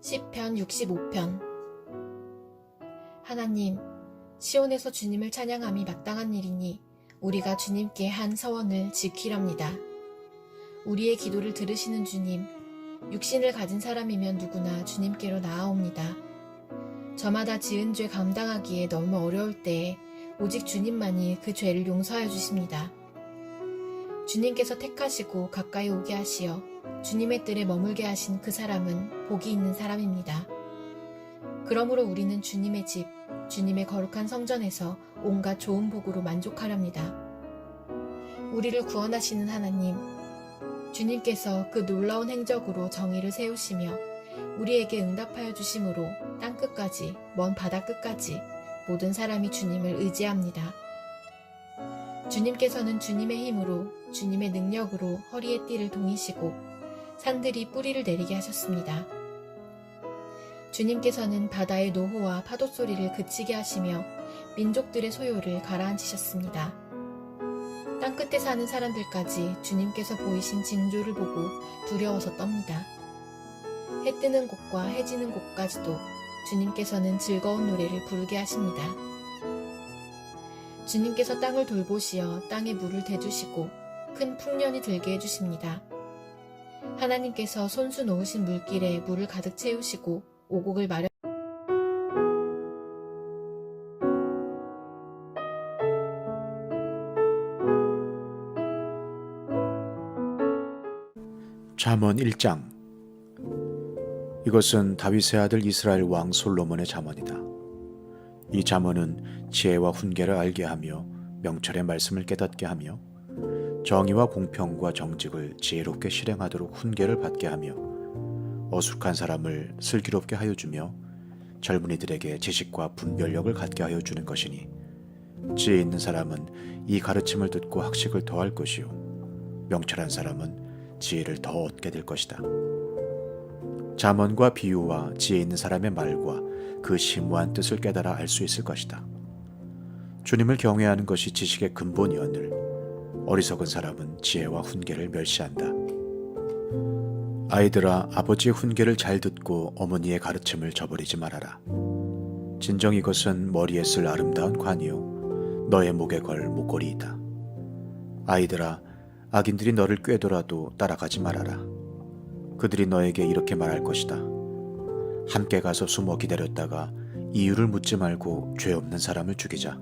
시편 65편. 하나님, 시온에서 주님을 찬양함이 마땅한 일이니 우리가 주님께 한 서원을 지키렵니다. 우리의 기도를 들으시는 주님, 육신을 가진 사람이면 누구나 주님께로 나아옵니다. 저마다 지은 죄 감당하기에 너무 어려울 때에 오직 주님만이 그 죄를 용서하여 주십니다. 주님께서 택하시고 가까이 오게 하시어 주님의 뜰에 머물게 하신 그 사람은 복이 있는 사람입니다. 그러므로 우리는 주님의 집, 주님의 거룩한 성전에서 온갖 좋은 복으로 만족하렵니다. 우리를 구원하시는 하나님, 주님께서 그 놀라운 행적으로 정의를 세우시며 우리에게 응답하여 주심으로 땅끝까지, 먼 바다 끝까지 모든 사람이 주님을 의지합니다. 주님께서는 주님의 힘으로, 주님의 능력으로 허리에 띠를 동이시고 산들이 뿌리를 내리게 하셨습니다. 주님께서는 바다의 노호와 파도 소리를 그치게 하시며 민족들의 소요를 가라앉히셨습니다. 땅끝에 사는 사람들까지 주님께서 보이신 징조를 보고 두려워서 떱니다. 해 뜨는 곳과 해 지는 곳까지도 주님께서는 즐거운 노래를 부르게 하십니다. 주님께서 땅을 돌보시어 땅에 물을 대주시고 큰 풍년이 들게 해주십니다. 하나님께서 손수 놓으신 물길에 물을 가득 채우시고 오곡을 마련 잠언 1장. 이것은 다윗의 아들 이스라엘 왕 솔로몬의 잠언이다. 이 잠언은 지혜와 훈계를 알게 하며 명철의 말씀을 깨닫게 하며 정의와 공평과 정직을 지혜롭게 실행하도록 훈계를 받게 하며 어숙한 사람을 슬기롭게 하여 주며 젊은이들에게 지식과 분별력을 갖게 하여 주는 것이니 지혜 있는 사람은 이 가르침을 듣고 학식을 더할 것이요 명철한 사람은 지혜를 더 얻게 될 것이다. 잠언과 비유와 지혜 있는 사람의 말과 그 심오한 뜻을 깨달아 알 수 있을 것이다. 주님을 경외하는 것이 지식의 근본이오늘 어리석은 사람은 지혜와 훈계를 멸시한다. 아이들아, 아버지의 훈계를 잘 듣고 어머니의 가르침을 저버리지 말아라. 진정 이것은 머리에 쓸 아름다운 관이요 너의 목에 걸 목걸이이다. 아이들아, 악인들이 너를 꾀더라도 따라가지 말아라. 그들이 너에게 이렇게 말할 것이다. 함께 가서 숨어 기다렸다가 이유를 묻지 말고 죄 없는 사람을 죽이자.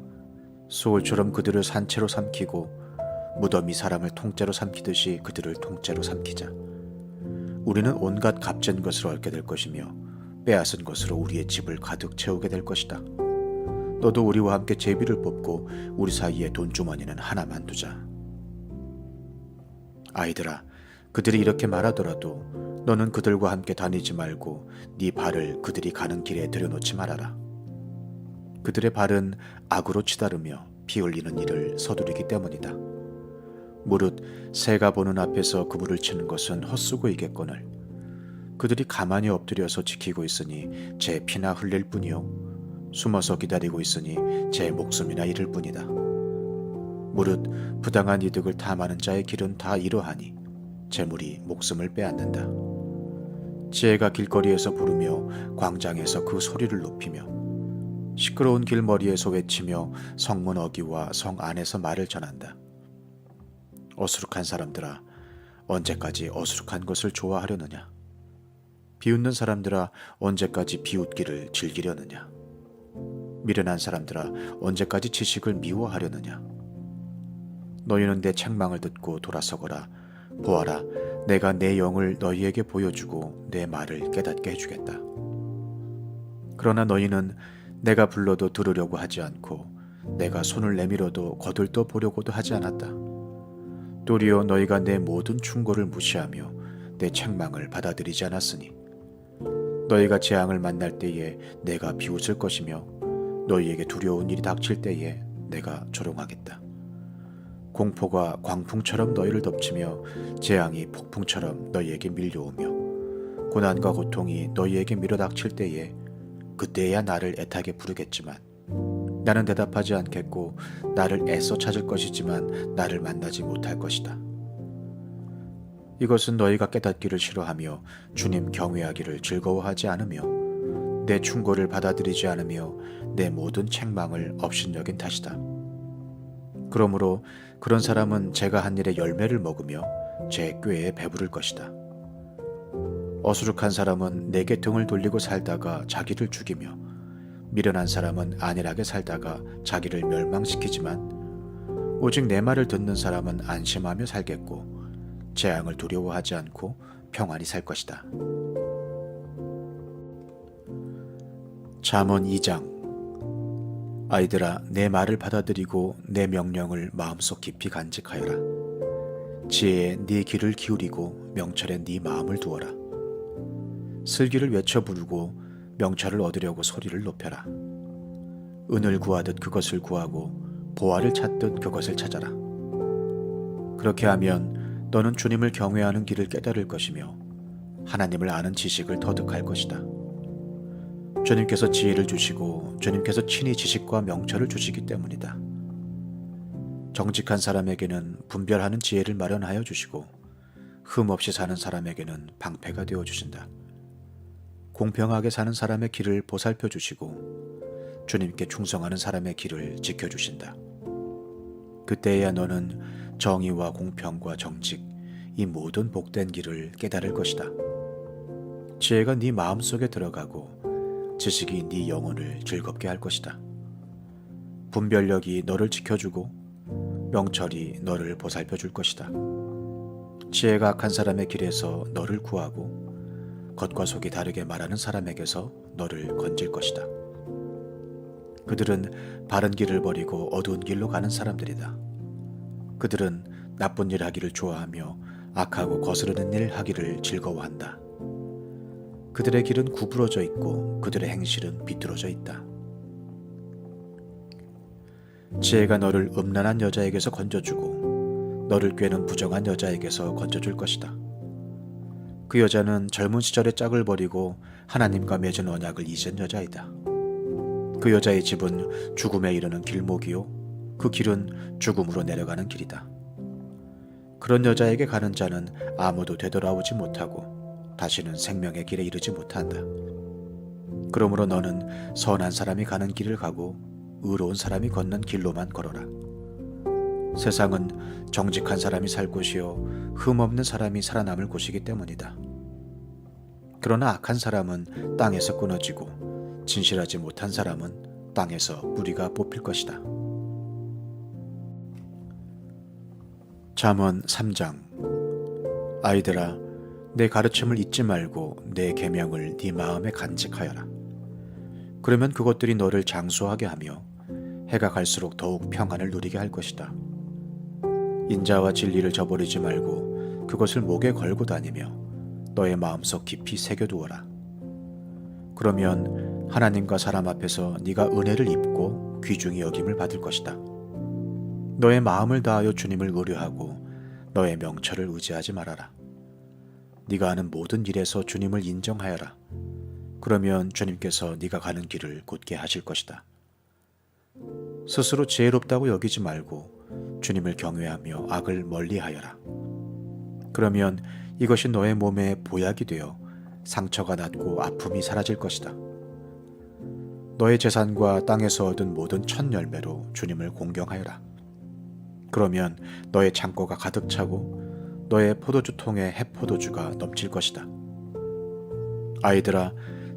소울처럼 그들을 산채로 삼키고 무덤이 사람을 통째로 삼키듯이 그들을 통째로 삼키자. 우리는 온갖 값진 것을 얻게 될 것이며 빼앗은 것으로 우리의 집을 가득 채우게 될 것이다. 너도 우리와 함께 제비를 뽑고 우리 사이에 돈주머니는 하나만 두자. 아이들아, 그들이 이렇게 말하더라도 너는 그들과 함께 다니지 말고 네 발을 그들이 가는 길에 들여놓지 말아라. 그들의 발은 악으로 치다르며 피 흘리는 일을 서두르기 때문이다. 무릇 새가 보는 앞에서 그물을 치는 것은 헛수고이겠거늘 그들이 가만히 엎드려서 지키고 있으니 제 피나 흘릴 뿐이요 숨어서 기다리고 있으니 제 목숨이나 잃을 뿐이다. 무릇 부당한 이득을 탐하는 자의 길은 다 이러하니 재물이 목숨을 빼앗는다. 지혜가 길거리에서 부르며 광장에서 그 소리를 높이며 시끄러운 길머리에서 외치며 성문 어귀와 성 안에서 말을 전한다. 어수룩한 사람들아, 언제까지 어수룩한 것을 좋아하려느냐? 비웃는 사람들아, 언제까지 비웃기를 즐기려느냐? 미련한 사람들아, 언제까지 지식을 미워하려느냐? 너희는 내 책망을 듣고 돌아서거라. 보아라, 내가 내 영을 너희에게 보여주고 내 말을 깨닫게 해주겠다. 그러나 너희는 내가 불러도 들으려고 하지 않고 내가 손을 내밀어도 거들떠 보려고도 하지 않았다. 도리어 너희가 내 모든 충고를 무시하며 내 책망을 받아들이지 않았으니 너희가 재앙을 만날 때에 내가 비웃을 것이며 너희에게 두려운 일이 닥칠 때에 내가 조롱하겠다. 공포가 광풍처럼 너희를 덮치며 재앙이 폭풍처럼 너희에게 밀려오며 고난과 고통이 너희에게 밀어닥칠 때에 그때야 나를 애타게 부르겠지만 나는 대답하지 않겠고 나를 애써 찾을 것이지만 나를 만나지 못할 것이다. 이것은 너희가 깨닫기를 싫어하며 주님 경외하기를 즐거워하지 않으며 내 충고를 받아들이지 않으며 내 모든 책망을 업신여긴 탓이다. 그러므로 그런 사람은 제가 한 일의 열매를 먹으며 제 꾀에 배부를 것이다. 어수룩한 사람은 내게 등을 돌리고 살다가 자기를 죽이며 미련한 사람은 안일하게 살다가 자기를 멸망시키지만 오직 내 말을 듣는 사람은 안심하며 살겠고 재앙을 두려워하지 않고 평안히 살 것이다. 잠언 2장. 아이들아, 내 말을 받아들이고 내 명령을 마음속 깊이 간직하여라. 지혜에 네 귀를 기울이고 명철에 네 마음을 두어라. 슬기를 외쳐 부르고 명철을 얻으려고 소리를 높여라. 은을 구하듯 그것을 구하고 보화를 찾듯 그것을 찾아라. 그렇게 하면 너는 주님을 경외하는 길을 깨달을 것이며 하나님을 아는 지식을 터득할 것이다. 주님께서 지혜를 주시고 주님께서 친히 지식과 명철을 주시기 때문이다. 정직한 사람에게는 분별하는 지혜를 마련하여 주시고 흠 없이 사는 사람에게는 방패가 되어 주신다. 공평하게 사는 사람의 길을 보살펴 주시고 주님께 충성하는 사람의 길을 지켜 주신다. 그때야 너는 정의와 공평과 정직, 이 모든 복된 길을 깨달을 것이다. 지혜가 네 마음속에 들어가고 지식이 네 영혼을 즐겁게 할 것이다. 분별력이 너를 지켜주고 명철이 너를 보살펴 줄 것이다. 지혜가 악한 사람의 길에서 너를 구하고 겉과 속이 다르게 말하는 사람에게서 너를 건질 것이다. 그들은 바른 길을 버리고 어두운 길로 가는 사람들이다. 그들은 나쁜 일 하기를 좋아하며 악하고 거스르는 일 하기를 즐거워한다. 그들의 길은 구부러져 있고 그들의 행실은 비뚤어져 있다. 지혜가 너를 음란한 여자에게서 건져주고 너를 꾀는 부정한 여자에게서 건져줄 것이다. 그 여자는 젊은 시절의 짝을 버리고 하나님과 맺은 언약을 잊은 여자이다. 그 여자의 집은 죽음에 이르는 길목이요 그 길은 죽음으로 내려가는 길이다. 그런 여자에게 가는 자는 아무도 되돌아오지 못하고 다시는 생명의 길에 이르지 못한다. 그러므로 너는 선한 사람이 가는 길을 가고 의로운 사람이 걷는 길로만 걸어라. 세상은 정직한 사람이 살 곳이요 흠없는 사람이 살아남을 곳이기 때문이다. 그러나 악한 사람은 땅에서 끊어지고 진실하지 못한 사람은 땅에서 뿌리가 뽑힐 것이다. 잠언 3장. 아이들아, 내 가르침을 잊지 말고 내 계명을 네 마음에 간직하여라. 그러면 그것들이 너를 장수하게 하며 해가 갈수록 더욱 평안을 누리게 할 것이다. 인자와 진리를 저버리지 말고 그것을 목에 걸고 다니며 너의 마음속 깊이 새겨두어라. 그러면 하나님과 사람 앞에서 네가 은혜를 입고 귀중히 여김을 받을 것이다. 너의 마음을 다하여 주님을 의뢰하고 너의 명철을 의지하지 말아라. 네가 하는 모든 일에서 주님을 인정하여라. 그러면 주님께서 네가 가는 길을 곧게 하실 것이다. 스스로 지혜롭다고 여기지 말고 주님을 경외하며 악을 멀리하여라. 그러면 이것이 너의 몸에 보약이 되어 상처가 낫고 아픔이 사라질 것이다. 너의 재산과 땅에서 얻은 모든 첫 열매로 주님을 공경하여라. 그러면 너의 창고가 가득 차고 너의 포도주 통에 해포도주가 넘칠 것이다. 아이들아,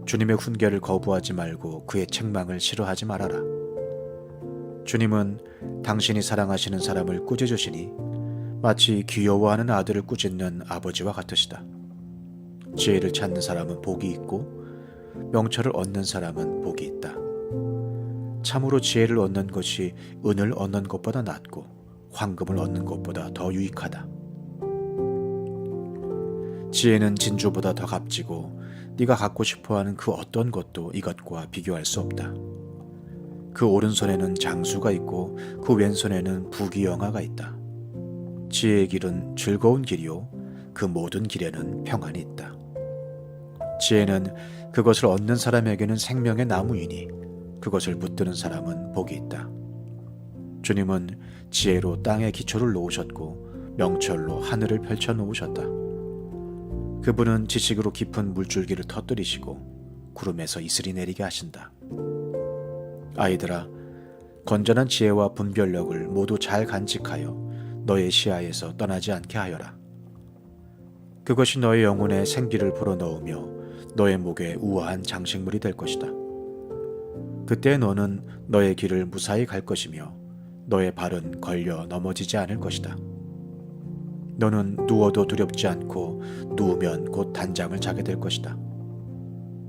주님의 훈계를 거부하지 말고 그의 책망을 싫어하지 말아라. 주님은 당신이 사랑하시는 사람을 꾸짖으시니 마치 귀여워하는 아들을 꾸짖는 아버지와 같으시다. 지혜를 찾는 사람은 복이 있고 명철을 얻는 사람은 복이 있다. 참으로 지혜를 얻는 것이 은을 얻는 것보다 낫고 황금을 얻는 것보다 더 유익하다. 지혜는 진주보다 더 값지고 네가 갖고 싶어하는 그 어떤 것도 이것과 비교할 수 없다. 그 오른손에는 장수가 있고 그 왼손에는 부귀영화가 있다. 지혜의 길은 즐거운 길이요 그 모든 길에는 평안이 있다. 지혜는 그것을 얻는 사람에게는 생명의 나무이니 그것을 붙드는 사람은 복이 있다. 주님은 지혜로 땅의 기초를 놓으셨고 명철로 하늘을 펼쳐 놓으셨다. 그분은 지식으로 깊은 물줄기를 터뜨리시고 구름에서 이슬이 내리게 하신다. 아이들아, 건전한 지혜와 분별력을 모두 잘 간직하여 너의 시야에서 떠나지 않게 하여라. 그것이 너의 영혼에 생기를 불어넣으며 너의 목에 우아한 장식물이 될 것이다. 그때 너는 너의 길을 무사히 갈 것이며 너의 발은 걸려 넘어지지 않을 것이다. 너는 누워도 두렵지 않고 누우면 곧 단잠을 자게 될 것이다.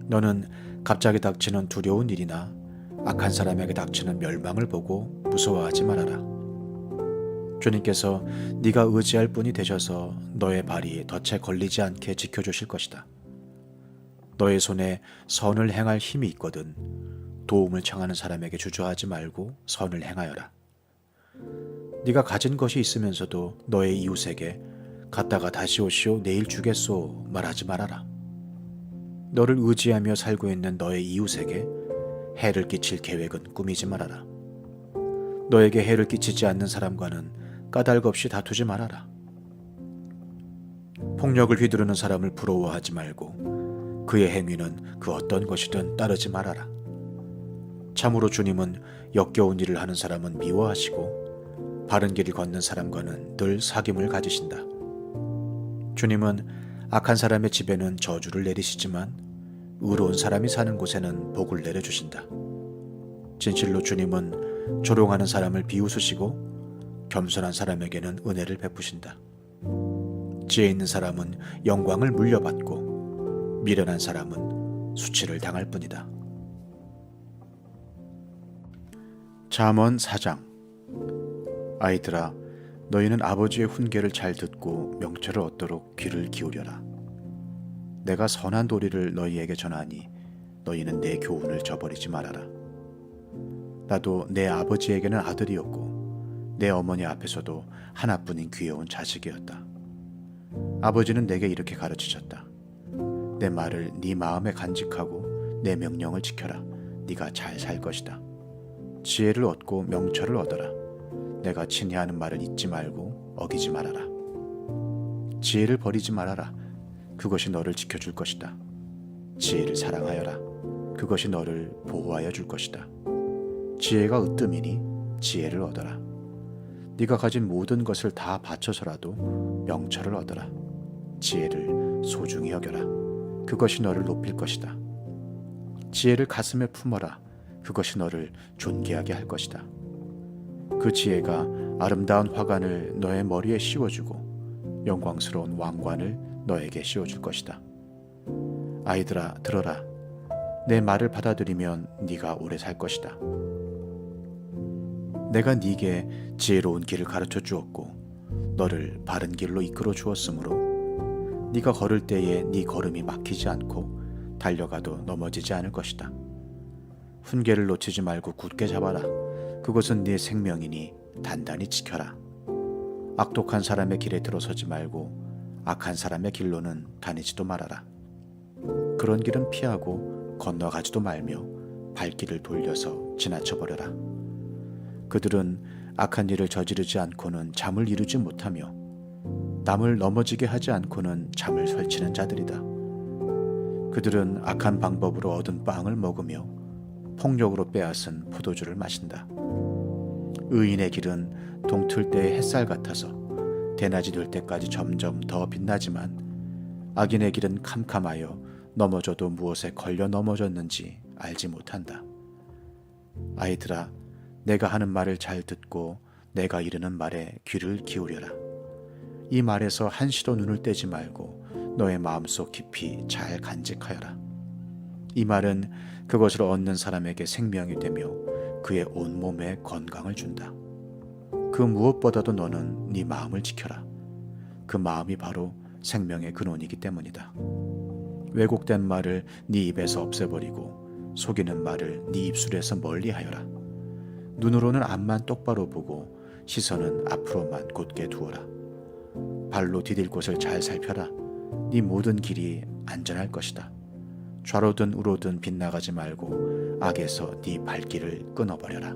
너는 갑자기 닥치는 두려운 일이나 악한 사람에게 닥치는 멸망을 보고 무서워하지 말아라. 주님께서 네가 의지할 분이 되셔서 너의 발이 덫에 걸리지 않게 지켜주실 것이다. 너의 손에 선을 행할 힘이 있거든 도움을 청하는 사람에게 주저하지 말고 선을 행하여라. 네가 가진 것이 있으면서도 너의 이웃에게 갔다가 다시 오시오 내일 주겠소 말하지 말아라. 너를 의지하며 살고 있는 너의 이웃에게 해를 끼칠 계획은 꾸미지 말아라. 너에게 해를 끼치지 않는 사람과는 까닭 없이 다투지 말아라. 폭력을 휘두르는 사람을 부러워하지 말고 그의 행위는 그 어떤 것이든 따르지 말아라. 참으로 주님은 역겨운 일을 하는 사람은 미워하시고 바른 길을 걷는 사람과는 늘 사귐을 가지신다. 주님은 악한 사람의 집에는 저주를 내리시지만 의로운 사람이 사는 곳에는 복을 내려주신다. 진실로 주님은 조롱하는 사람을 비웃으시고 겸손한 사람에게는 은혜를 베푸신다. 지혜 있는 사람은 영광을 물려받고 미련한 사람은 수치를 당할 뿐이다. 잠언 4장. 아이들아, 너희는 아버지의 훈계를 잘 듣고 명철을 얻도록 귀를 기울여라. 내가 선한 도리를 너희에게 전하니 너희는 내 교훈을 저버리지 말아라. 나도 내 아버지에게는 아들이었고 내 어머니 앞에서도 하나뿐인 귀여운 자식이었다. 아버지는 내게 이렇게 가르치셨다. 내 말을 네 마음에 간직하고 내 명령을 지켜라. 네가 잘 살 것이다. 지혜를 얻고 명철을 얻어라. 내가 친히 하는 말을 잊지 말고 어기지 말아라. 지혜를 버리지 말아라. 그것이 너를 지켜줄 것이다. 지혜를 사랑하여라. 그것이 너를 보호하여 줄 것이다. 지혜가 으뜸이니 지혜를 얻어라. 네가 가진 모든 것을 다 바쳐서라도 명철을 얻어라. 지혜를 소중히 여겨라. 그것이 너를 높일 것이다. 지혜를 가슴에 품어라. 그것이 너를 존귀하게 할 것이다. 그 지혜가 아름다운 화관을 너의 머리에 씌워주고 영광스러운 왕관을 너에게 씌워줄 것이다. 아이들아, 들어라. 내 말을 받아들이면 네가 오래 살 것이다. 내가 네게 지혜로운 길을 가르쳐 주었고 너를 바른 길로 이끌어 주었으므로 네가 걸을 때에 네 걸음이 막히지 않고 달려가도 넘어지지 않을 것이다. 훈계를 놓치지 말고 굳게 잡아라. 그것은 네 생명이니 단단히 지켜라. 악독한 사람의 길에 들어서지 말고 악한 사람의 길로는 다니지도 말아라. 그런 길은 피하고 건너가지도 말며 발길을 돌려서 지나쳐버려라. 그들은 악한 일을 저지르지 않고는 잠을 이루지 못하며 남을 넘어지게 하지 않고는 잠을 설치는 자들이다. 그들은 악한 방법으로 얻은 빵을 먹으며 폭력으로 빼앗은 포도주를 마신다. 의인의 길은 동틀 때의 햇살 같아서 대낮이 될 때까지 점점 더 빛나지만 악인의 길은 캄캄하여 넘어져도 무엇에 걸려 넘어졌는지 알지 못한다. 아이들아, 내가 하는 말을 잘 듣고 내가 이르는 말에 귀를 기울여라. 이 말에서 한시도 눈을 떼지 말고 너의 마음속 깊이 잘 간직하여라. 이 말은 그것을 얻는 사람에게 생명이 되며 그의 온몸에 건강을 준다. 그 무엇보다도 너는 네 마음을 지켜라. 그 마음이 바로 생명의 근원이기 때문이다. 왜곡된 말을 네 입에서 없애버리고 속이는 말을 네 입술에서 멀리하여라. 눈으로는 앞만 똑바로 보고 시선은 앞으로만 곧게 두어라. 발로 디딜 곳을 잘 살펴라. 네 모든 길이 안전할 것이다. 좌로든 우로든 빗나가지 말고 악에서 네 발길을 끊어버려라.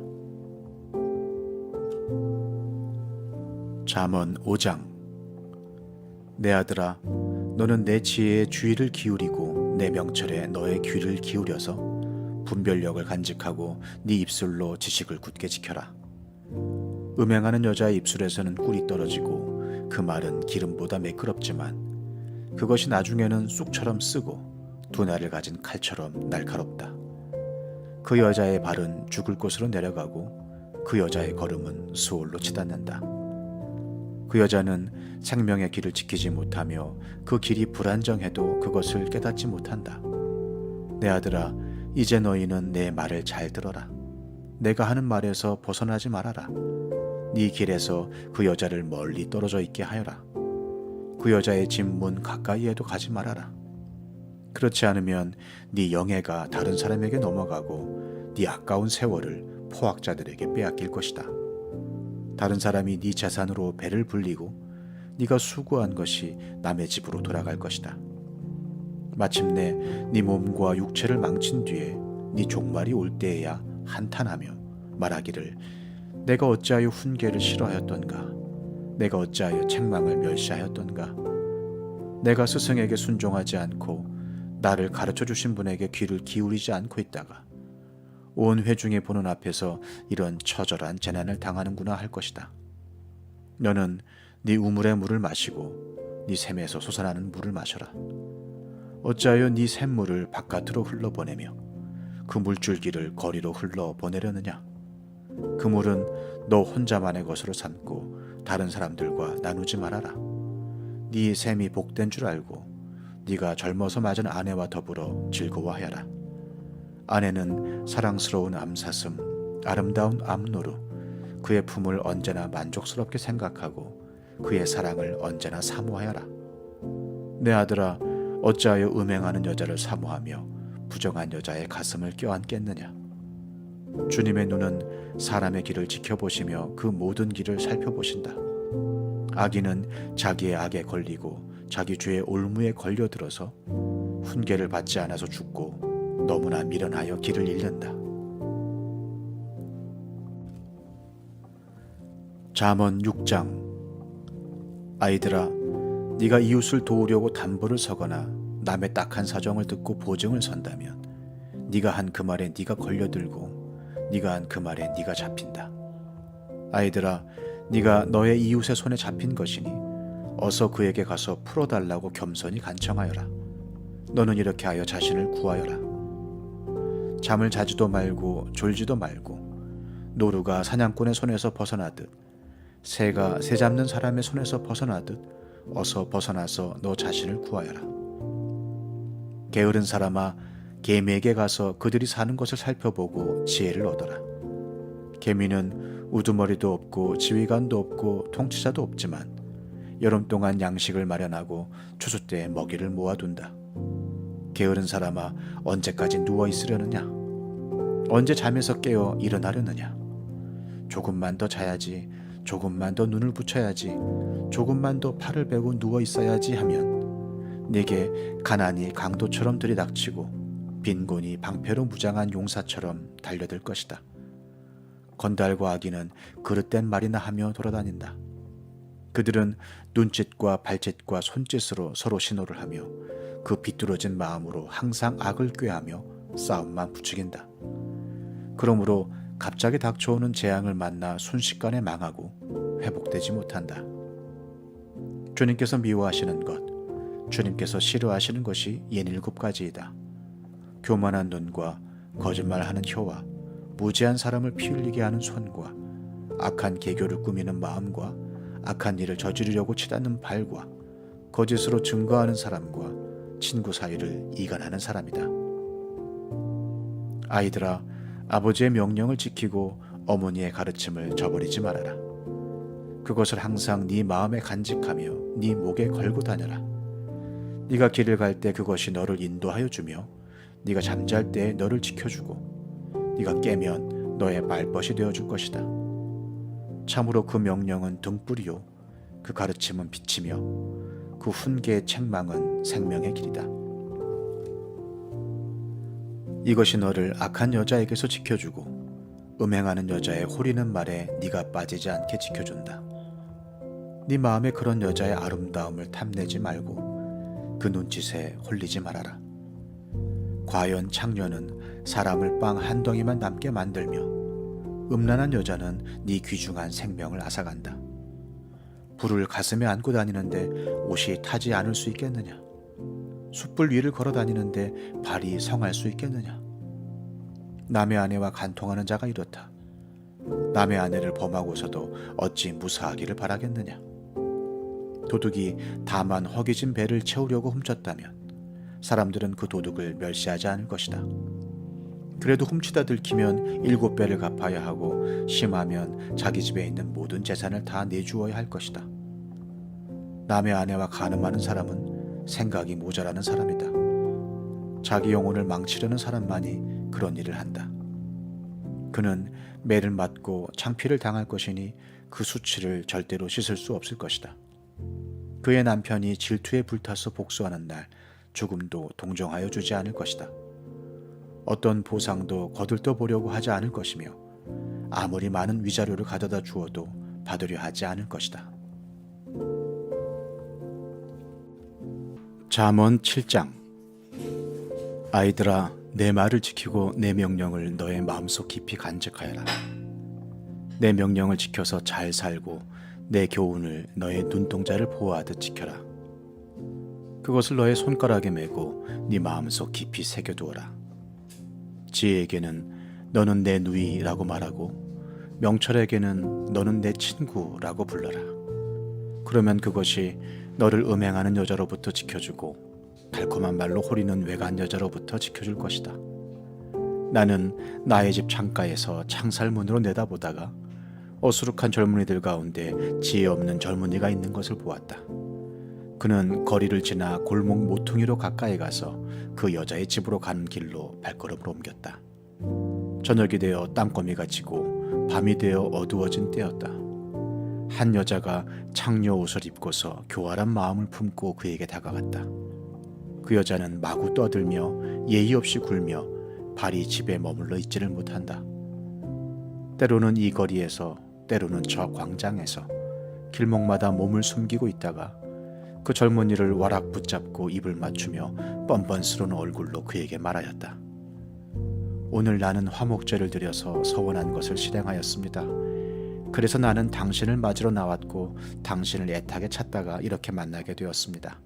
잠언 5장. 내 아들아, 너는 내 지혜에 주의를 기울이고 내 명철에 너의 귀를 기울여서 분별력을 간직하고 네 입술로 지식을 굳게 지켜라. 음행하는 여자의 입술에서는 꿀이 떨어지고 그 말은 기름보다 매끄럽지만 그것이 나중에는 쑥처럼 쓰고 두날을 가진 칼처럼 날카롭다. 그 여자의 발은 죽을 곳으로 내려가고 그 여자의 걸음은 수올로 치닫는다. 그 여자는 생명의 길을 지키지 못하며 그 길이 불안정해도 그것을 깨닫지 못한다. 내 아들아, 이제 너희는 내 말을 잘 들어라. 내가 하는 말에서 벗어나지 말아라. 네 길에서 그 여자를 멀리 떨어져 있게 하여라. 그 여자의 집 문 가까이에도 가지 말아라. 그렇지 않으면 네 영예가 다른 사람에게 넘어가고 네 아까운 세월을 포악자들에게 빼앗길 것이다. 다른 사람이 네 재산으로 배를 불리고 네가 수고한 것이 남의 집으로 돌아갈 것이다. 마침내 네 몸과 육체를 망친 뒤에 네 종말이 올 때에야 한탄하며 말하기를 내가 어찌하여 훈계를 싫어하였던가? 내가 어찌하여 책망을 멸시하였던가? 내가 스승에게 순종하지 않고 나를 가르쳐 주신 분에게 귀를 기울이지 않고 있다가 온 회중이 보는 앞에서 이런 처절한 재난을 당하는구나 할 것이다. 너는 네 우물의 물을 마시고 네 샘에서 솟아나는 물을 마셔라. 어찌하여 네 샘물을 바깥으로 흘러보내며 그 물줄기를 거리로 흘러보내려느냐? 그 물은 너 혼자만의 것으로 삼고 다른 사람들과 나누지 말아라. 네 샘이 복된 줄 알고 네가 젊어서 맞은 아내와 더불어 즐거워하여라. 아내는 사랑스러운 암사슴, 아름다운 암노루, 그의 품을 언제나 만족스럽게 생각하고 그의 사랑을 언제나 사모하여라. 내 아들아, 어찌하여 음행하는 여자를 사모하며 부정한 여자의 가슴을 껴안겠느냐? 주님의 눈은 사람의 길을 지켜보시며 그 모든 길을 살펴보신다. 악인은 자기의 악에 걸리고 자기 죄의 올무에 걸려들어서 훈계를 받지 않아서 죽고 너무나 미련하여 길을 잃는다. 잠언 6장. 아이들아, 네가 이웃을 도우려고 담보를 서거나 남의 딱한 사정을 듣고 보증을 선다면 네가 한 그 말에 네가 걸려들고 네가 한 그 말에 네가 잡힌다. 아이들아, 네가 너의 이웃의 손에 잡힌 것이니 어서 그에게 가서 풀어달라고 겸손히 간청하여라. 너는 이렇게 하여 자신을 구하여라. 잠을 자지도 말고 졸지도 말고 노루가 사냥꾼의 손에서 벗어나듯 새가 새 잡는 사람의 손에서 벗어나듯 어서 벗어나서 너 자신을 구하여라. 게으른 사람아, 개미에게 가서 그들이 사는 것을 살펴보고 지혜를 얻어라. 개미는 우두머리도 없고 지휘관도 없고 통치자도 없지만 여름 동안 양식을 마련하고 추수 때에 먹이를 모아둔다. 게으른 사람아, 언제까지 누워 있으려느냐? 언제 잠에서 깨어 일어나려느냐? 조금만 더 자야지, 조금만 더 눈을 붙여야지, 조금만 더 팔을 베고 누워 있어야지 하면 네게 가난이 강도처럼 들이닥치고 빈곤이 방패로 무장한 용사처럼 달려들 것이다. 건달과 아기는 그릇된 말이나 하며 돌아다닌다. 그들은 눈짓과 발짓과 손짓으로 서로 신호를 하며 그 비뚤어진 마음으로 항상 악을 꾀하며 싸움만 부추긴다. 그러므로 갑자기 닥쳐오는 재앙을 만나 순식간에 망하고 회복되지 못한다. 주님께서 미워하시는 것, 주님께서 싫어하시는 것이 67가지이다. 교만한 눈과 거짓말하는 혀와 무지한 사람을 피 흘리게 하는 손과 악한 계교를 꾸미는 마음과 악한 일을 저지르려고 치닫는 발과 거짓으로 증거하는 사람과 친구 사이를 이간하는 사람이다. 아이들아, 아버지의 명령을 지키고 어머니의 가르침을 저버리지 말아라. 그것을 항상 네 마음에 간직하며 네 목에 걸고 다녀라. 네가 길을 갈 때 그것이 너를 인도하여 주며 네가 잠잘 때 너를 지켜주고 네가 깨면 너의 발벗이 되어줄 것이다. 참으로 그 명령은 등불이요 그 가르침은 빛이며 그 훈계의 책망은 생명의 길이다. 이것이 너를 악한 여자에게서 지켜주고 음행하는 여자의 호리는 말에 네가 빠지지 않게 지켜준다. 네 마음에 그런 여자의 아름다움을 탐내지 말고 그 눈짓에 홀리지 말아라. 과연 창녀는 사람을 빵 한 덩이만 남게 만들며 음란한 여자는 네 귀중한 생명을 앗아간다. 불을 가슴에 안고 다니는데 옷이 타지 않을 수 있겠느냐? 숯불 위를 걸어 다니는데 발이 성할 수 있겠느냐? 남의 아내와 간통하는 자가 이렇다. 남의 아내를 범하고서도 어찌 무사하기를 바라겠느냐? 도둑이 다만 허기진 배를 채우려고 훔쳤다면 사람들은 그 도둑을 멸시하지 않을 것이다. 그래도 훔치다 들키면 7배를 갚아야 하고 심하면 자기 집에 있는 모든 재산을 다 내주어야 할 것이다. 남의 아내와 간음하는 사람은 생각이 모자라는 사람이다. 자기 영혼을 망치려는 사람만이 그런 일을 한다. 그는 매를 맞고 창피를 당할 것이니 그 수치를 절대로 씻을 수 없을 것이다. 그의 남편이 질투에 불타서 복수하는 날 죽음도 동정하여 주지 않을 것이다. 어떤 보상도 거들떠 보려고 하지 않을 것이며 아무리 많은 위자료를 가져다 주어도 받으려 하지 않을 것이다. 잠언 7장. 아이들아, 내 말을 지키고 내 명령을 너의 마음속 깊이 간직하여라. 내 명령을 지켜서 잘 살고 내 교훈을 너의 눈동자를 보호하듯 지켜라. 그것을 너의 손가락에 메고 네 마음속 깊이 새겨두어라. 지혜에게는 너는 내 누이라고 말하고 명철에게는 너는 내 친구라고 불러라. 그러면 그것이 너를 음행하는 여자로부터 지켜주고 달콤한 말로 호리는 외간 여자로부터 지켜줄 것이다. 나는 나의 집 창가에서 창살문으로 내다보다가 어수룩한 젊은이들 가운데 지혜 없는 젊은이가 있는 것을 보았다. 그는 거리를 지나 골목 모퉁이로 가까이 가서 그 여자의 집으로 가는 길로 발걸음을 옮겼다. 저녁이 되어 땅거미가 지고 밤이 되어 어두워진 때였다. 한 여자가 창녀 옷을 입고서 교활한 마음을 품고 그에게 다가갔다. 그 여자는 마구 떠들며 예의 없이 굴며 발이 집에 머물러 있지를 못한다. 때로는 이 거리에서 때로는 저 광장에서 길목마다 몸을 숨기고 있다가 그 젊은이를 와락 붙잡고 입을 맞추며 뻔뻔스러운 얼굴로 그에게 말하였다. 오늘 나는 화목제를 드려서 서원한 것을 실행하였습니다. 그래서 나는 당신을 맞으러 나왔고 당신을 애타게 찾다가 이렇게 만나게 되었습니다.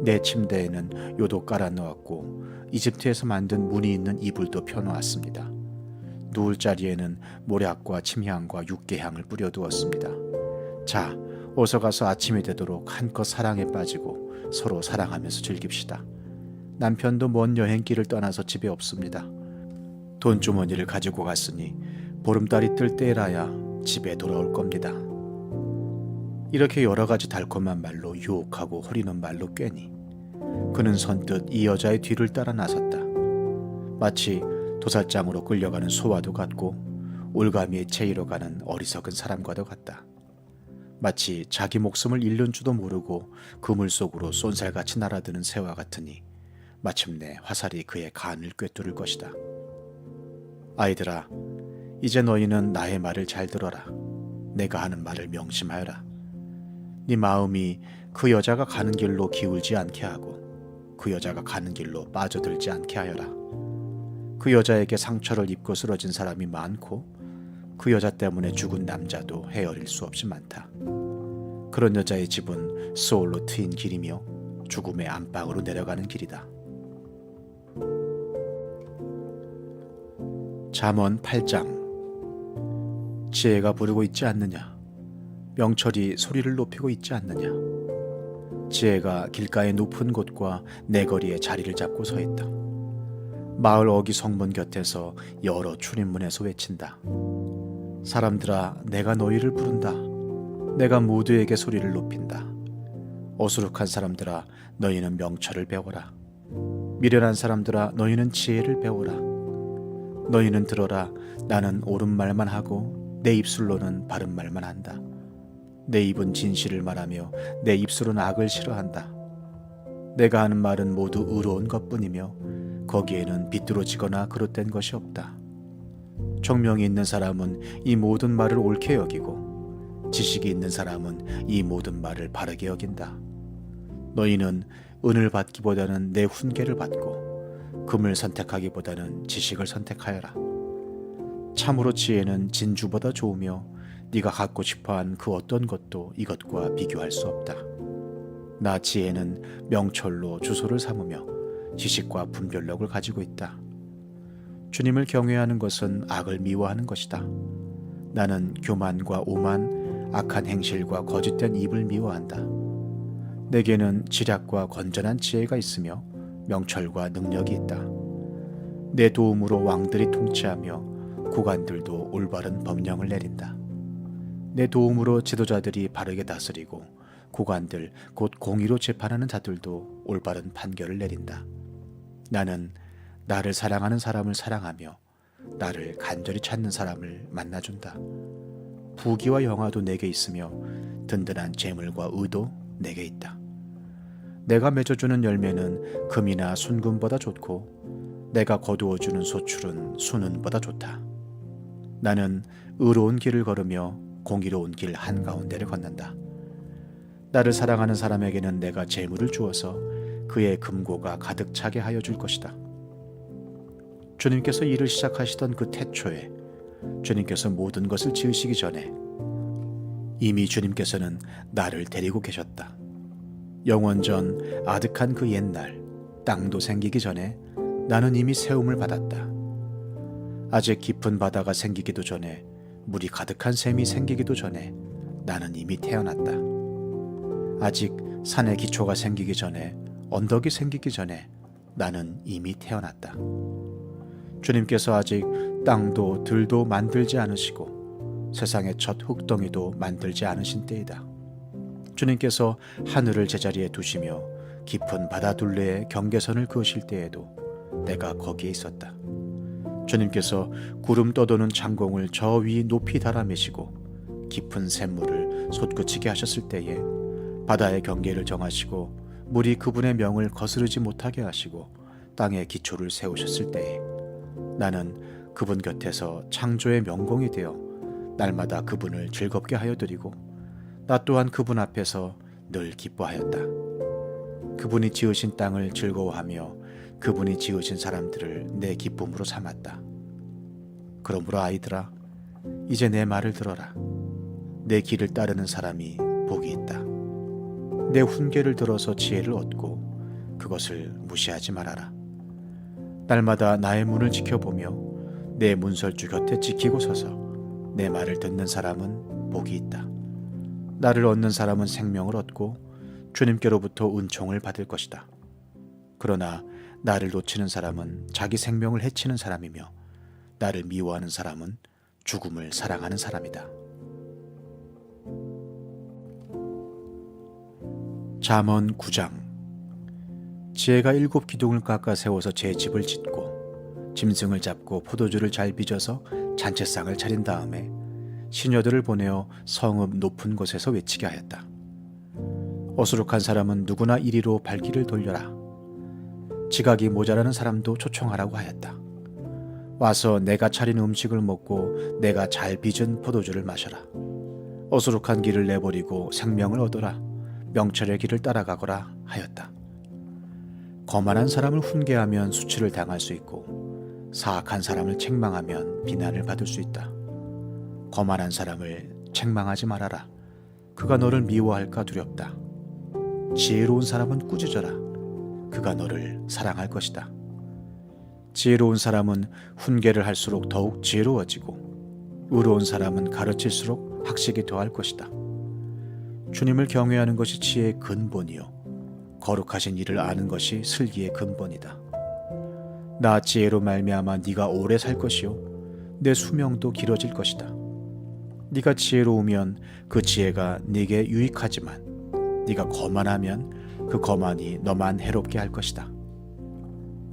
내 침대에는 요도 깔아 놓았고 이집트에서 만든 무늬 있는 이불도 펴놓았습니다. 누울 자리에는 모략과 침향과 육개향을 뿌려두었습니다. 자, 어서 가서 아침이 되도록 한껏 사랑에 빠지고 서로 사랑하면서 즐깁시다. 남편도 먼 여행길을 떠나서 집에 없습니다. 돈주머니를 가지고 갔으니 보름달이 뜰 때라야 집에 돌아올 겁니다. 이렇게 여러 가지 달콤한 말로 유혹하고 호리는 말로 꿰니 그는 선뜻 이 여자의 뒤를 따라 나섰다. 마치 도살장으로 끌려가는 소와도 같고 올가미에 채이러 가는 어리석은 사람과도 같다. 마치 자기 목숨을 잃는 줄도 모르고 그물 속으로 쏜살같이 날아드는 새와 같으니 마침내 화살이 그의 간을 꿰뚫을 것이다. 아이들아, 이제 너희는 나의 말을 잘 들어라. 내가 하는 말을 명심하여라. 네 마음이 그 여자가 가는 길로 기울지 않게 하고 그 여자가 가는 길로 빠져들지 않게 하여라. 그 여자에게 상처를 입고 쓰러진 사람이 많고 그 여자 때문에 죽은 남자도 헤아릴 수 없이 많다. 그런 여자의 집은 수올로 트인 길이며 죽음의 안방으로 내려가는 길이다. 잠언 8장. 지혜가 부르고 있지 않느냐? 명철이 소리를 높이고 있지 않느냐? 지혜가 길가의 높은 곳과 내거리에 자리를 잡고 서 있다. 마을 어기 성문 곁에서 여러 출입문에서 외친다. 사람들아, 내가 너희를 부른다. 내가 모두에게 소리를 높인다. 어수룩한 사람들아, 너희는 명철을 배워라. 미련한 사람들아, 너희는 지혜를 배워라. 너희는 들어라. 나는 옳은 말만 하고 내 입술로는 바른 말만 한다. 내 입은 진실을 말하며 내 입술은 악을 싫어한다. 내가 하는 말은 모두 의로운 것뿐이며 거기에는 비뚤어지거나 그릇된 것이 없다. 총명이 있는 사람은 이 모든 말을 옳게 여기고 지식이 있는 사람은 이 모든 말을 바르게 여긴다. 너희는 은을 받기보다는 내 훈계를 받고 금을 선택하기보다는 지식을 선택하여라. 참으로 지혜는 진주보다 좋으며 네가 갖고 싶어한 그 어떤 것도 이것과 비교할 수 없다. 나 지혜는 명철로 주소를 삼으며 지식과 분별력을 가지고 있다. 주님을 경외하는 것은 악을 미워하는 것이다. 나는 교만과 오만, 악한 행실과 거짓된 입을 미워한다. 내게는 지략과 건전한 지혜가 있으며 명철과 능력이 있다. 내 도움으로 왕들이 통치하며 고관들도 올바른 법령을 내린다. 내 도움으로 지도자들이 바르게 다스리고 고관들 곧 공의로 재판하는 자들도 올바른 판결을 내린다. 나는 나를 사랑하는 사람을 사랑하며 나를 간절히 찾는 사람을 만나준다. 부귀와 영화도 내게 있으며 든든한 재물과 의도 내게 있다. 내가 맺어주는 열매는 금이나 순금보다 좋고 내가 거두어주는 소출은 순은보다 좋다. 나는 의로운 길을 걸으며 공의로운 길 한가운데를 걷는다. 나를 사랑하는 사람에게는 내가 재물을 주어서 그의 금고가 가득 차게 하여 줄 것이다. 주님께서 일을 시작하시던 그 태초에 주님께서 모든 것을 지으시기 전에 이미 주님께서는 나를 데리고 계셨다. 영원전 아득한 그 옛날 땅도 생기기 전에 나는 이미 세움을 받았다. 아직 깊은 바다가 생기기도 전에 물이 가득한 샘이 생기기도 전에 나는 이미 태어났다. 아직 산의 기초가 생기기 전에 언덕이 생기기 전에 나는 이미 태어났다. 주님께서 아직 땅도 들도 만들지 않으시고 세상의 첫 흙덩이도 만들지 않으신 때이다. 주님께서 하늘을 제자리에 두시며 깊은 바다 둘레에 경계선을 그으실 때에도 내가 거기에 있었다. 주님께서 구름 떠도는 창공을 저 위 높이 달아매시고 깊은 샘물을 솟구치게 하셨을 때에 바다의 경계를 정하시고 물이 그분의 명을 거스르지 못하게 하시고 땅의 기초를 세우셨을 때에 나는 그분 곁에서 창조의 명공이 되어 날마다 그분을 즐겁게 하여 드리고 나 또한 그분 앞에서 늘 기뻐하였다. 그분이 지으신 땅을 즐거워하며 그분이 지으신 사람들을 내 기쁨으로 삼았다. 그러므로 아이들아, 이제 내 말을 들어라. 내 길을 따르는 사람이 복이 있다. 내 훈계를 들어서 지혜를 얻고 그것을 무시하지 말아라. 날마다 나의 문을 지켜보며 내 문설주 곁에 지키고 서서 내 말을 듣는 사람은 복이 있다. 나를 얻는 사람은 생명을 얻고 주님께로부터 은총을 받을 것이다. 그러나 나를 놓치는 사람은 자기 생명을 해치는 사람이며 나를 미워하는 사람은 죽음을 사랑하는 사람이다. 잠언 9장. 지혜가 7 기둥을 깎아 세워서 제 집을 짓고 짐승을 잡고 포도주를 잘 빚어서 잔치상을 차린 다음에 시녀들을 보내어 성읍 높은 곳에서 외치게 하였다. 어수룩한 사람은 누구나 이리로 발길을 돌려라. 지각이 모자라는 사람도 초청하라고 하였다. 와서 내가 차린 음식을 먹고 내가 잘 빚은 포도주를 마셔라. 어수룩한 길을 내버리고 생명을 얻어라. 명철의 길을 따라가거라 하였다. 거만한 사람을 훈계하면 수치를 당할 수 있고 사악한 사람을 책망하면 비난을 받을 수 있다. 거만한 사람을 책망하지 말아라. 그가 너를 미워할까 두렵다. 지혜로운 사람은 꾸짖어라. 그가 너를 사랑할 것이다. 지혜로운 사람은 훈계를 할수록 더욱 지혜로워지고 의로운 사람은 가르칠수록 학식이 더할 것이다. 주님을 경외하는 것이 지혜의 근본이요 거룩하신 일을 아는 것이 슬기의 근본이다. 나 지혜로 말미암아 네가 오래 살 것이요 내 수명도 길어질 것이다. 네가 지혜로우면 그 지혜가 네게 유익하지만 네가 거만하면 그 거만이 너만 해롭게 할 것이다.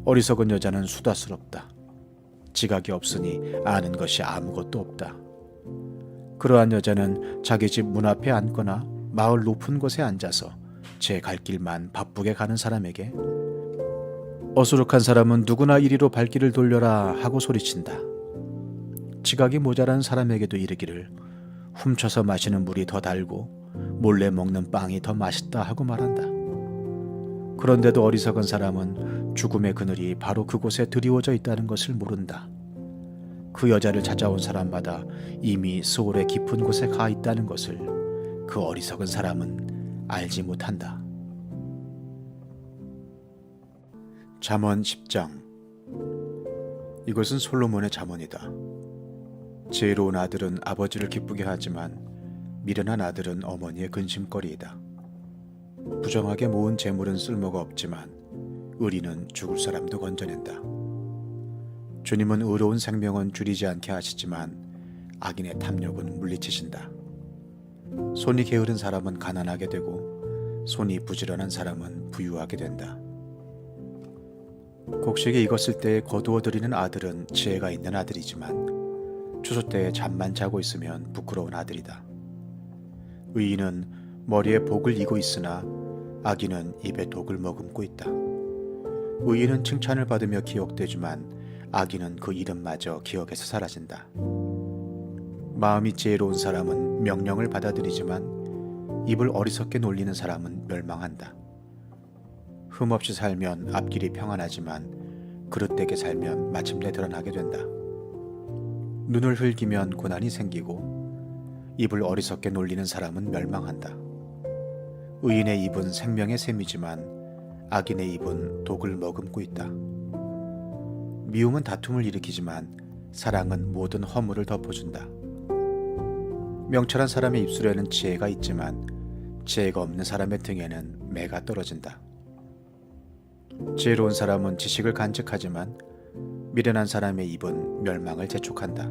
어리석은 여자는 수다스럽다. 지각이 없으니 아는 것이 아무것도 없다. 그러한 여자는 자기 집 문 앞에 앉거나 마을 높은 곳에 앉아서 제 갈 길만 바쁘게 가는 사람에게 어수룩한 사람은 누구나 이리로 발길을 돌려라 하고 소리친다. 지각이 모자란 사람에게도 이르기를 훔쳐서 마시는 물이 더 달고 몰래 먹는 빵이 더 맛있다 하고 말한다. 그런데도 어리석은 사람은 죽음의 그늘이 바로 그곳에 드리워져 있다는 것을 모른다. 그 여자를 찾아온 사람마다 이미 소울의 깊은 곳에 가 있다는 것을 그 어리석은 사람은 알지 못한다. 잠언 10장. 이것은 솔로몬의 잠언이다. 지혜로운 아들은 아버지를 기쁘게 하지만 미련한 아들은 어머니의 근심거리이다. 부정하게 모은 재물은 쓸모가 없지만 의리는 죽을 사람도 건져낸다. 주님은 의로운 생명은 줄이지 않게 하시지만 악인의 탐욕은 물리치신다. 손이 게으른 사람은 가난하게 되고 손이 부지런한 사람은 부유하게 된다. 곡식이 익었을 때에 거두어 들이는 아들은 지혜가 있는 아들이지만 추수 때에 잠만 자고 있으면 부끄러운 아들이다. 의인은 머리에 복을 이고 있으나 악인은 입에 독을 머금고 있다. 의인은 칭찬을 받으며 기억되지만 악인은 그 이름마저 기억에서 사라진다. 마음이 지혜로운 사람은 명령을 받아들이지만 입을 어리석게 놀리는 사람은 멸망한다. 흠없이 살면 앞길이 평안하지만 그릇되게 살면 마침내 드러나게 된다. 눈을 흘기면 고난이 생기고 입을 어리석게 놀리는 사람은 멸망한다. 의인의 입은 생명의 셈이지만 악인의 입은 독을 머금고 있다. 미움은 다툼을 일으키지만 사랑은 모든 허물을 덮어준다. 명철한 사람의 입술에는 지혜가 있지만 지혜가 없는 사람의 등에는 매가 떨어진다. 지혜로운 사람은 지식을 간직하지만 미련한 사람의 입은 멸망을 재촉한다.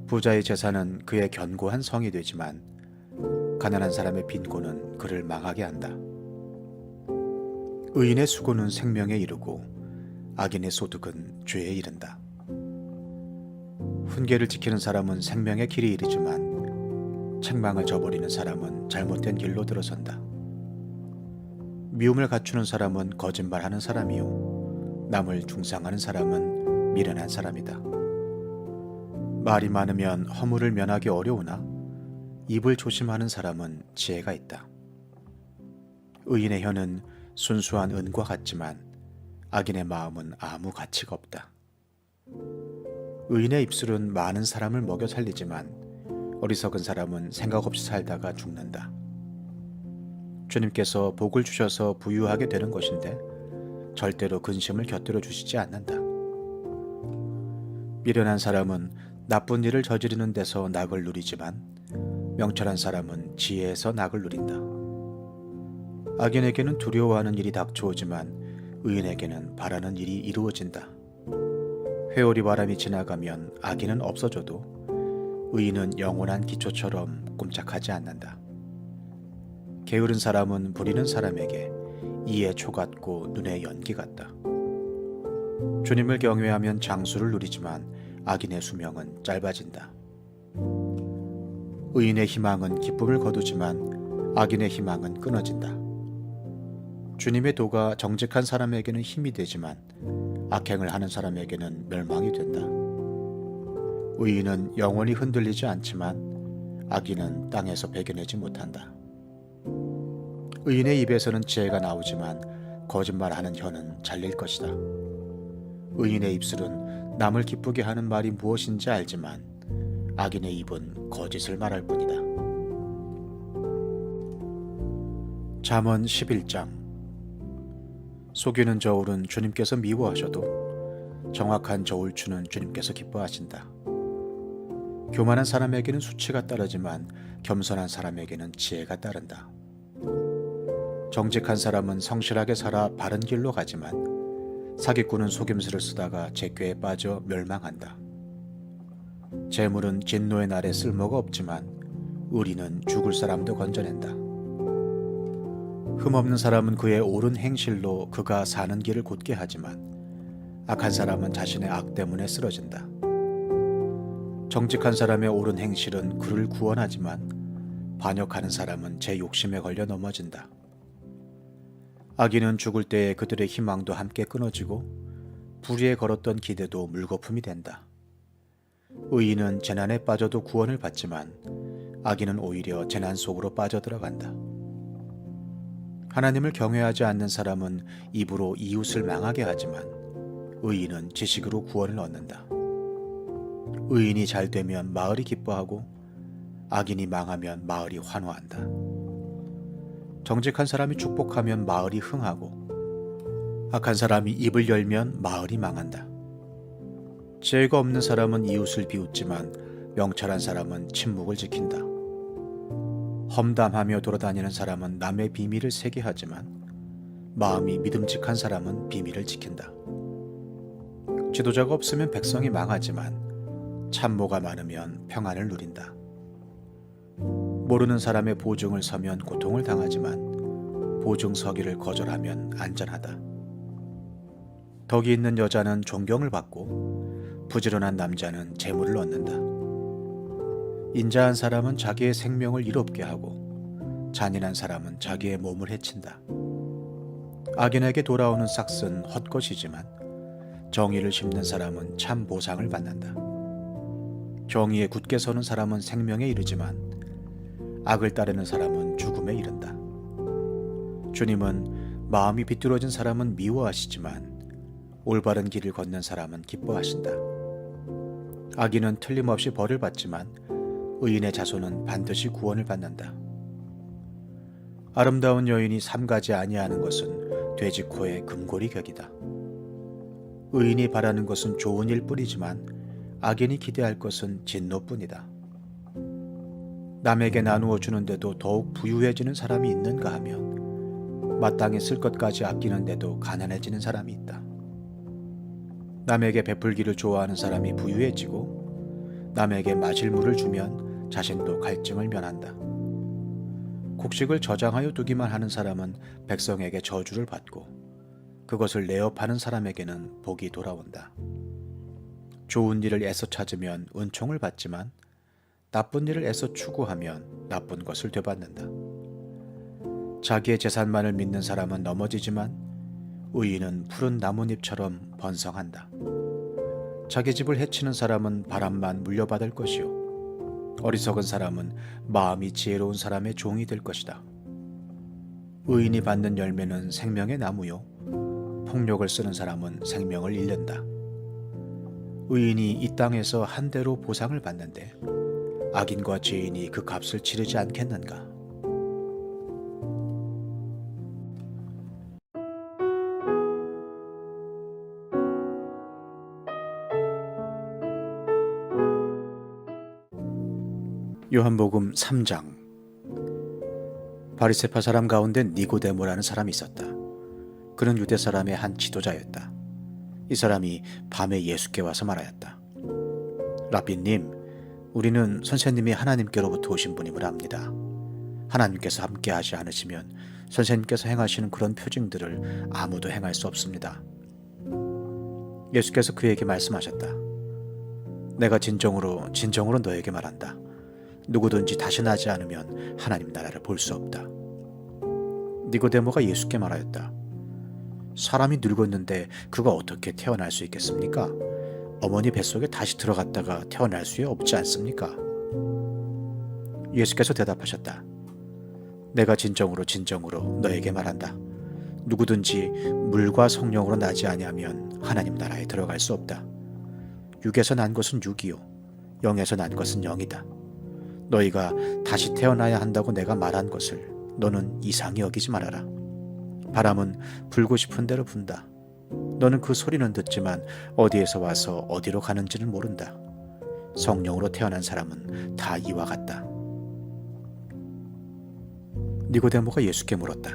부자의 재산은 그의 견고한 성이 되지만 가난한 사람의 빈곤은 그를 망하게 한다. 의인의 수고는 생명에 이르고 악인의 소득은 죄에 이른다. 훈계를 지키는 사람은 생명의 길에 이르지만 책망을 저버리는 사람은 잘못된 길로 들어선다. 미움을 갖추는 사람은 거짓말하는 사람이요 남을 중상하는 사람은 미련한 사람이다. 말이 많으면 허물을 면하기 어려우나 입을 조심하는 사람은 지혜가 있다. 의인의 혀는 순수한 은과 같지만 악인의 마음은 아무 가치가 없다. 의인의 입술은 많은 사람을 먹여 살리지만 어리석은 사람은 생각 없이 살다가 죽는다. 주님께서 복을 주셔서 부유하게 되는 것인데 절대로 근심을 곁들여 주시지 않는다. 미련한 사람은 나쁜 일을 저지르는 데서 낙을 누리지만 명철한 사람은 지혜에서 낙을 누린다. 악인에게는 두려워하는 일이 닥쳐오지만 의인에게는 바라는 일이 이루어진다. 회오리 바람이 지나가면 악인은 없어져도 의인은 영원한 기초처럼 꼼짝하지 않는다. 게으른 사람은 부리는 사람에게 이에 초 같고 눈에 연기 같다. 주님을 경외하면 장수를 누리지만 악인의 수명은 짧아진다. 의인의 희망은 기쁨을 거두지만 악인의 희망은 끊어진다. 주님의 도가 정직한 사람에게는 힘이 되지만 악행을 하는 사람에게는 멸망이 된다. 의인은 영원히 흔들리지 않지만 악인은 땅에서 베겨내지 못한다. 의인의 입에서는 지혜가 나오지만 거짓말하는 혀는 잘릴 것이다. 의인의 입술은 남을 기쁘게 하는 말이 무엇인지 알지만 악인의 입은 거짓을 말할 뿐이다. 잠언 11장. 속이는 저울은 주님께서 미워하셔도 정확한 저울추는 주님께서 기뻐하신다. 교만한 사람에게는 수치가 따르지만 겸손한 사람에게는 지혜가 따른다. 정직한 사람은 성실하게 살아 바른 길로 가지만 사기꾼은 속임수를 쓰다가 재꾀에 빠져 멸망한다. 재물은 진노의 날에 쓸모가 없지만 의리는 죽을 사람도 건져낸다. 흠없는 사람은 그의 옳은 행실로 그가 사는 길을 곧게 하지만 악한 사람은 자신의 악 때문에 쓰러진다. 정직한 사람의 옳은 행실은 그를 구원하지만 반역하는 사람은 제 욕심에 걸려 넘어진다. 악인은 죽을 때에 그들의 희망도 함께 끊어지고 불의에 걸었던 기대도 물거품이 된다. 의인은 재난에 빠져도 구원을 받지만 악인은 오히려 재난 속으로 빠져들어간다. 하나님을 경외하지 않는 사람은 입으로 이웃을 망하게 하지만 의인은 지식으로 구원을 얻는다. 의인이 잘 되면 마을이 기뻐하고 악인이 망하면 마을이 환호한다. 정직한 사람이 축복하면 마을이 흥하고 악한 사람이 입을 열면 마을이 망한다. 죄가 없는 사람은 이웃을 비웃지만 명철한 사람은 침묵을 지킨다. 험담하며 돌아다니는 사람은 남의 비밀을 새게 하지만 마음이 믿음직한 사람은 비밀을 지킨다. 지도자가 없으면 백성이 망하지만 참모가 많으면 평안을 누린다. 모르는 사람의 보증을 서면 고통을 당하지만 보증 서기를 거절하면 안전하다. 덕이 있는 여자는 존경을 받고 부지런한 남자는 재물을 얻는다. 인자한 사람은 자기의 생명을 이롭게 하고 잔인한 사람은 자기의 몸을 해친다. 악인에게 돌아오는 삭은 헛것이지만 정의를 심는 사람은 참 보상을 받는다. 정의에 굳게 서는 사람은 생명에 이르지만 악을 따르는 사람은 죽음에 이른다. 주님은 마음이 비뚤어진 사람은 미워하시지만 올바른 길을 걷는 사람은 기뻐하신다. 악인은 틀림없이 벌을 받지만 의인의 자손은 반드시 구원을 받는다. 아름다운 여인이 삼가지 아니하는 것은 돼지코의 금고리 격이다. 의인이 바라는 것은 좋은 일뿐이지만 악인이 기대할 것은 진노뿐이다. 남에게 나누어 주는데도 더욱 부유해지는 사람이 있는가 하면 마땅히 쓸 것까지 아끼는데도 가난해지는 사람이 있다. 남에게 베풀기를 좋아하는 사람이 부유해지고 남에게 마실 물을 주면 자신도 갈증을 면한다. 곡식을 저장하여 두기만 하는 사람은 백성에게 저주를 받고 그것을 내어 파는 사람에게는 복이 돌아온다. 좋은 일을 애써 찾으면 은총을 받지만 나쁜 일을 애써 추구하면 나쁜 것을 되받는다. 자기의 재산만을 믿는 사람은 넘어지지만 의인은 푸른 나뭇잎처럼 번성한다. 자기 집을 해치는 사람은 바람만 물려받을 것이요 어리석은 사람은 마음이 지혜로운 사람의 종이 될 것이다. 의인이 받는 열매는 생명의 나무요 폭력을 쓰는 사람은 생명을 잃는다. 의인이 이 땅에서 한 대로 보상을 받는데 악인과 죄인이 그 값을 치르지 않겠는가? 요한복음 3장. 바리새파 사람 가운데 니고데모라는 사람이 있었다. 그는 유대 사람의 한 지도자였다. 이 사람이 밤에 예수께 와서 말하였다. 라비님, 우리는 선생님이 하나님께로부터 오신 분임을 압니다. 하나님께서 함께 하지 않으시면 선생님께서 행하시는 그런 표징들을 아무도 행할 수 없습니다. 예수께서 그에게 말씀하셨다. 내가 진정으로 너에게 말한다. 누구든지 다시 나지 않으면 하나님 나라를 볼 수 없다. 니고데모가 예수께 말하였다. 사람이 늙었는데 그가 어떻게 태어날 수 있겠습니까? 어머니 뱃속에 다시 들어갔다가 태어날 수 없지 않습니까? 예수께서 대답하셨다. 내가 진정으로 너에게 말한다. 누구든지 물과 성령으로 나지 아니하면 하나님 나라에 들어갈 수 없다. 육에서 난 것은 육이요 영에서 난 것은 영이다. 너희가 다시 태어나야 한다고 내가 말한 것을 너는 이상히 여기지 말아라. 바람은 불고 싶은 대로 분다. 너는 그 소리는 듣지만 어디에서 와서 어디로 가는지는 모른다. 성령으로 태어난 사람은 다 이와 같다. 니고데모가 예수께 물었다.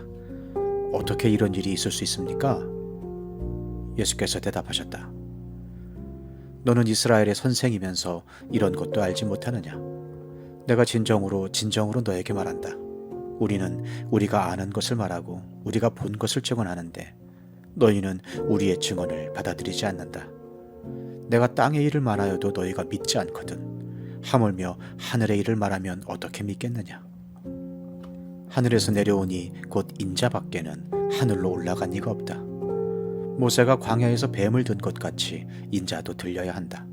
어떻게 이런 일이 있을 수 있습니까? 예수께서 대답하셨다. 너는 이스라엘의 선생이면서 이런 것도 알지 못하느냐? 내가 진정으로 너에게 말한다. 우리는 우리가 아는 것을 말하고 우리가 본 것을 증언하는데 너희는 우리의 증언을 받아들이지 않는다. 내가 땅의 일을 말하여도 너희가 믿지 않거든. 하물며 하늘의 일을 말하면 어떻게 믿겠느냐? 하늘에서 내려오니 곧 인자 밖에는 하늘로 올라간 이가 없다. 모세가 광야에서 뱀을 든 것 같이 인자도 들려야 한다.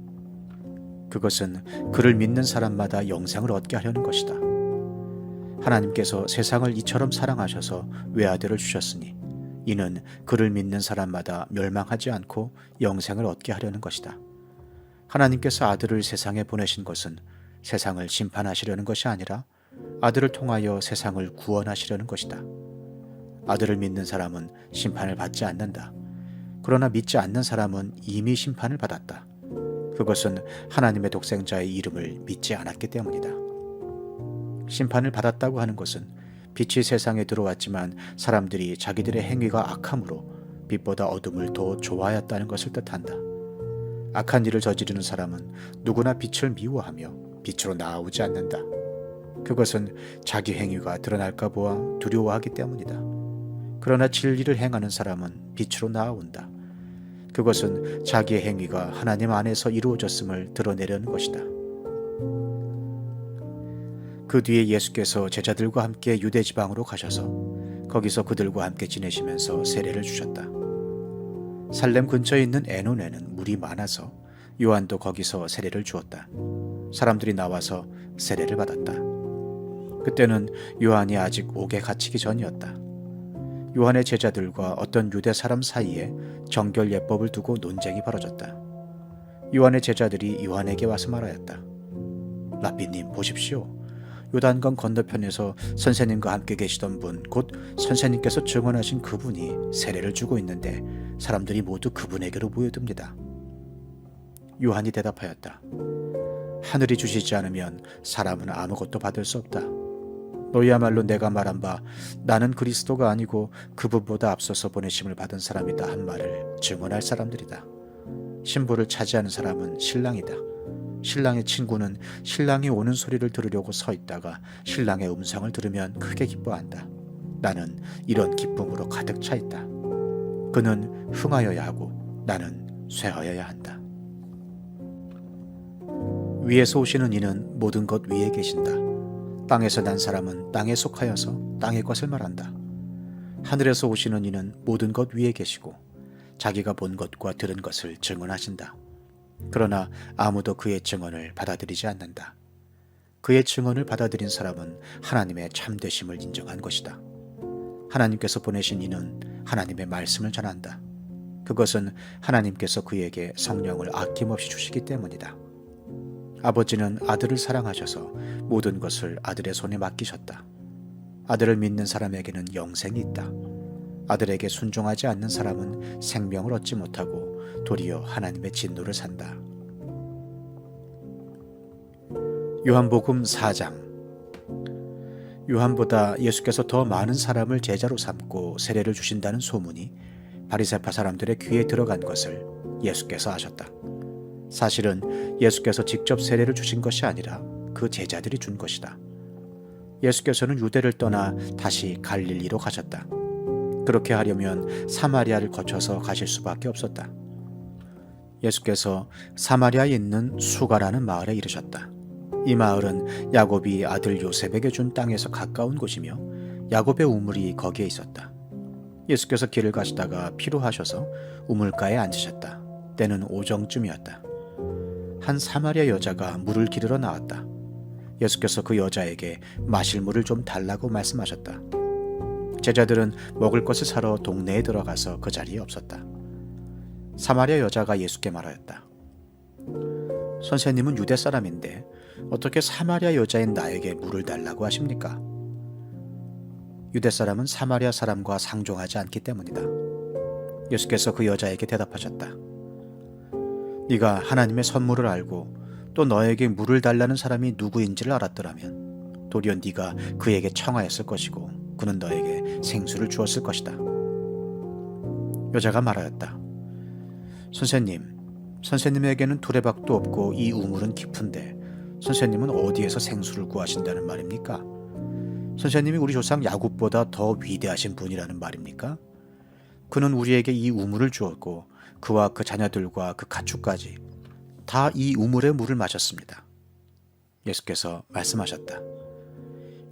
그것은 그를 믿는 사람마다 영생을 얻게 하려는 것이다. 하나님께서 세상을 이처럼 사랑하셔서 외아들을 주셨으니 이는 그를 믿는 사람마다 멸망하지 않고 영생을 얻게 하려는 것이다. 하나님께서 아들을 세상에 보내신 것은 세상을 심판하시려는 것이 아니라 아들을 통하여 세상을 구원하시려는 것이다. 아들을 믿는 사람은 심판을 받지 않는다. 그러나 믿지 않는 사람은 이미 심판을 받았다. 그것은 하나님의 독생자의 이름을 믿지 않았기 때문이다. 심판을 받았다고 하는 것은 빛이 세상에 들어왔지만 사람들이 자기들의 행위가 악함으로 빛보다 어둠을 더 좋아했다는 것을 뜻한다. 악한 일을 저지르는 사람은 누구나 빛을 미워하며 빛으로 나아오지 않는다. 그것은 자기 행위가 드러날까 보아 두려워하기 때문이다. 그러나 진리를 행하는 사람은 빛으로 나아온다. 그것은 자기의 행위가 하나님 안에서 이루어졌음을 드러내려는 것이다. 그 뒤에 예수께서 제자들과 함께 유대 지방으로 가셔서 거기서 그들과 함께 지내시면서 세례를 주셨다. 살렘 근처에 있는 에논에는 물이 많아서 요한도 거기서 세례를 주었다. 사람들이 나와서 세례를 받았다. 그때는 요한이 아직 옥에 갇히기 전이었다. 요한의 제자들과 어떤 유대 사람 사이에 정결 예법을 두고 논쟁이 벌어졌다. 요한의 제자들이 요한에게 와서 말하였다. 라비님, 보십시오. 요단강 건너편에서 선생님과 함께 계시던 분, 곧 선생님께서 증언하신 그분이 세례를 주고 있는데 사람들이 모두 그분에게로 모여듭니다. 요한이 대답하였다. 하늘이 주시지 않으면 사람은 아무것도 받을 수 없다. 너희야말로 내가 말한 바 나는 그리스도가 아니고 그분보다 앞서서 보내심을 받은 사람이다 한 말을 증언할 사람들이다. 신부를 차지하는 사람은 신랑이다. 신랑의 친구는 신랑이 오는 소리를 들으려고 서 있다가 신랑의 음성을 들으면 크게 기뻐한다. 나는 이런 기쁨으로 가득 차 있다. 그는 흥하여야 하고 나는 쇠하여야 한다. 위에서 오시는 이는 모든 것 위에 계신다. 땅에서 난 사람은 땅에 속하여서 땅의 것을 말한다. 하늘에서 오시는 이는 모든 것 위에 계시고 자기가 본 것과 들은 것을 증언하신다. 그러나 아무도 그의 증언을 받아들이지 않는다. 그의 증언을 받아들인 사람은 하나님의 참되심을 인정한 것이다. 하나님께서 보내신 이는 하나님의 말씀을 전한다. 그것은 하나님께서 그에게 성령을 아낌없이 주시기 때문이다. 아버지는 아들을 사랑하셔서 모든 것을 아들의 손에 맡기셨다. 아들을 믿는 사람에게는 영생이 있다. 아들에게 순종하지 않는 사람은 생명을 얻지 못하고 도리어 하나님의 진노를 산다. 요한복음 4장. 요한보다 예수께서 더 많은 사람을 제자로 삼고 세례를 주신다는 소문이 바리새파 사람들의 귀에 들어간 것을 예수께서 아셨다. 사실은 예수께서 직접 세례를 주신 것이 아니라 그 제자들이 준 것이다. 예수께서는 유대를 떠나 다시 갈릴리로 가셨다. 그렇게 하려면 사마리아를 거쳐서 가실 수밖에 없었다. 예수께서 사마리아에 있는 수가라는 마을에 이르셨다. 이 마을은 야곱이 아들 요셉에게 준 땅에서 가까운 곳이며 야곱의 우물이 거기에 있었다. 예수께서 길을 가시다가 피로하셔서 우물가에 앉으셨다. 때는 오정쯤이었다. 한 사마리아 여자가 물을 기르러 나왔다. 예수께서 그 여자에게 마실 물을 좀 달라고 말씀하셨다. 제자들은 먹을 것을 사러 동네에 들어가서 그 자리에 없었다. 사마리아 여자가 예수께 말하였다. 선생님은 유대 사람인데 어떻게 사마리아 여자인 나에게 물을 달라고 하십니까? 유대 사람은 사마리아 사람과 상종하지 않기 때문이다. 예수께서 그 여자에게 대답하셨다. 네가 하나님의 선물을 알고 또 너에게 물을 달라는 사람이 누구인지를 알았더라면 도리어 네가 그에게 청하였을 것이고 그는 너에게 생수를 주었을 것이다. 여자가 말하였다. 선생님에게는 두레박도 없고 이 우물은 깊은데 선생님은 어디에서 생수를 구하신다는 말입니까? 선생님이 우리 조상 야곱보다 더 위대하신 분이라는 말입니까? 그는 우리에게 이 우물을 주었고 그와 그 자녀들과 그 가축까지 다 이 우물의 물을 마셨습니다. 예수께서 말씀하셨다.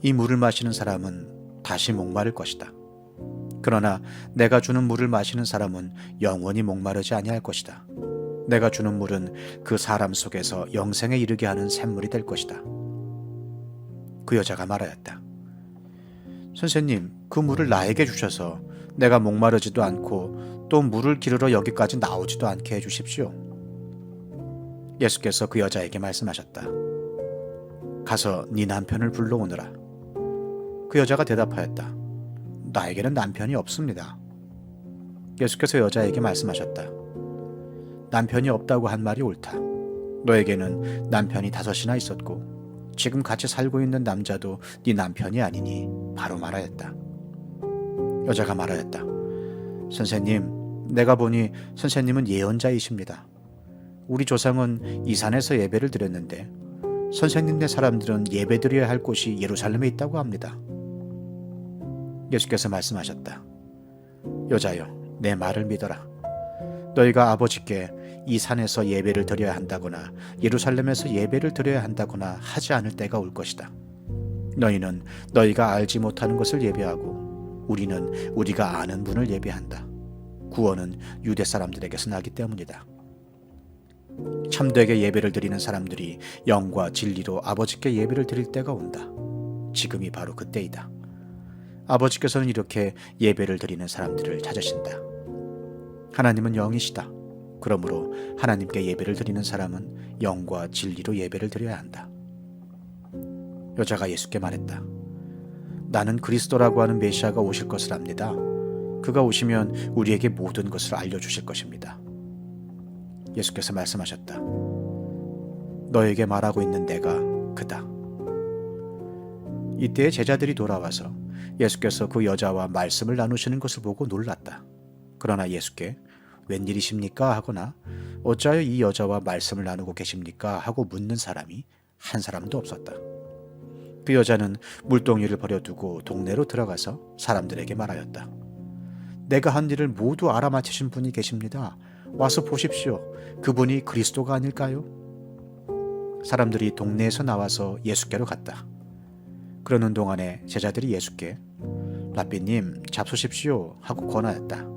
이 물을 마시는 사람은 다시 목마를 것이다. 그러나 내가 주는 물을 마시는 사람은 영원히 목마르지 아니할 것이다. 내가 주는 물은 그 사람 속에서 영생에 이르게 하는 샘물이 될 것이다. 그 여자가 말하였다. 선생님, 그 물을 나에게 주셔서 내가 목마르지도 않고 또 물을 기르러 여기까지 나오지도 않게 해주십시오. 예수께서 그 여자에게 말씀하셨다. 가서 네 남편을 불러오너라. 그 여자가 대답하였다. 나에게는 남편이 없습니다. 예수께서 여자에게 말씀하셨다. 남편이 없다고 한 말이 옳다. 너에게는 남편이 5이나 있었고 지금 같이 살고 있는 남자도 네 남편이 아니니 바로 말하였다. 여자가 말하였다. 선생님, 내가 보니 선생님은 예언자이십니다. 우리 조상은 이 산에서 예배를 드렸는데 선생님네 사람들은 예배드려야 할 곳이 예루살렘에 있다고 합니다. 예수께서 말씀하셨다. 여자여, 내 말을 믿어라. 너희가 아버지께 이 산에서 예배를 드려야 한다거나 예루살렘에서 예배를 드려야 한다거나 하지 않을 때가 올 것이다. 너희는 너희가 알지 못하는 것을 예배하고 우리는 우리가 아는 분을 예배한다. 구원은 유대 사람들에게서 나기 때문이다. 참되게 예배를 드리는 사람들이 영과 진리로 아버지께 예배를 드릴 때가 온다. 지금이 바로 그때이다. 아버지께서는 이렇게 예배를 드리는 사람들을 찾으신다. 하나님은 영이시다. 그러므로 하나님께 예배를 드리는 사람은 영과 진리로 예배를 드려야 한다. 여자가 예수께 말했다. 나는 그리스도라고 하는 메시아가 오실 것을 압니다. 그가 오시면 우리에게 모든 것을 알려주실 것입니다. 예수께서 말씀하셨다. 너에게 말하고 있는 내가 그다. 이때 제자들이 돌아와서 예수께서 그 여자와 말씀을 나누시는 것을 보고 놀랐다. 그러나 예수께 웬일이십니까? 하거나 어찌하여 이 여자와 말씀을 나누고 계십니까? 하고 묻는 사람이 한 사람도 없었다. 그 여자는 물동이를 버려두고 동네로 들어가서 사람들에게 말하였다. 내가 한 일을 모두 알아맞히신 분이 계십니다. 와서 보십시오. 그분이 그리스도가 아닐까요? 사람들이 동네에서 나와서 예수께로 갔다. 그러는 동안에 제자들이 예수께 라삐님 잡수십시오 하고 권하였다.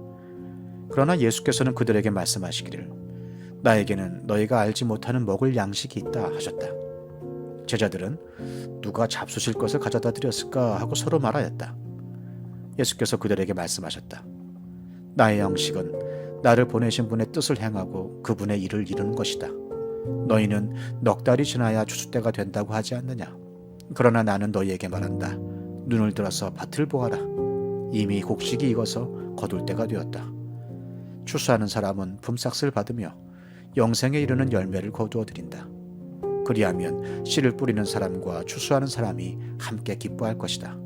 그러나 예수께서는 그들에게 말씀하시기를 나에게는 너희가 알지 못하는 먹을 양식이 있다 하셨다. 제자들은 누가 잡수실 것을 가져다 드렸을까 하고 서로 말하였다. 예수께서 그들에게 말씀하셨다. 나의 양식은 나를 보내신 분의 뜻을 행하고 그분의 일을 이루는 것이다. 너희는 넉 달이 지나야 추수 때가 된다고 하지 않느냐? 그러나 나는 너희에게 말한다. 눈을 들어서 밭을 보아라. 이미 곡식이 익어서 거둘 때가 되었다. 추수하는 사람은 품삯을 받으며 영생에 이르는 열매를 거두어 드린다. 그리하면 씨를 뿌리는 사람과 추수하는 사람이 함께 기뻐할 것이다.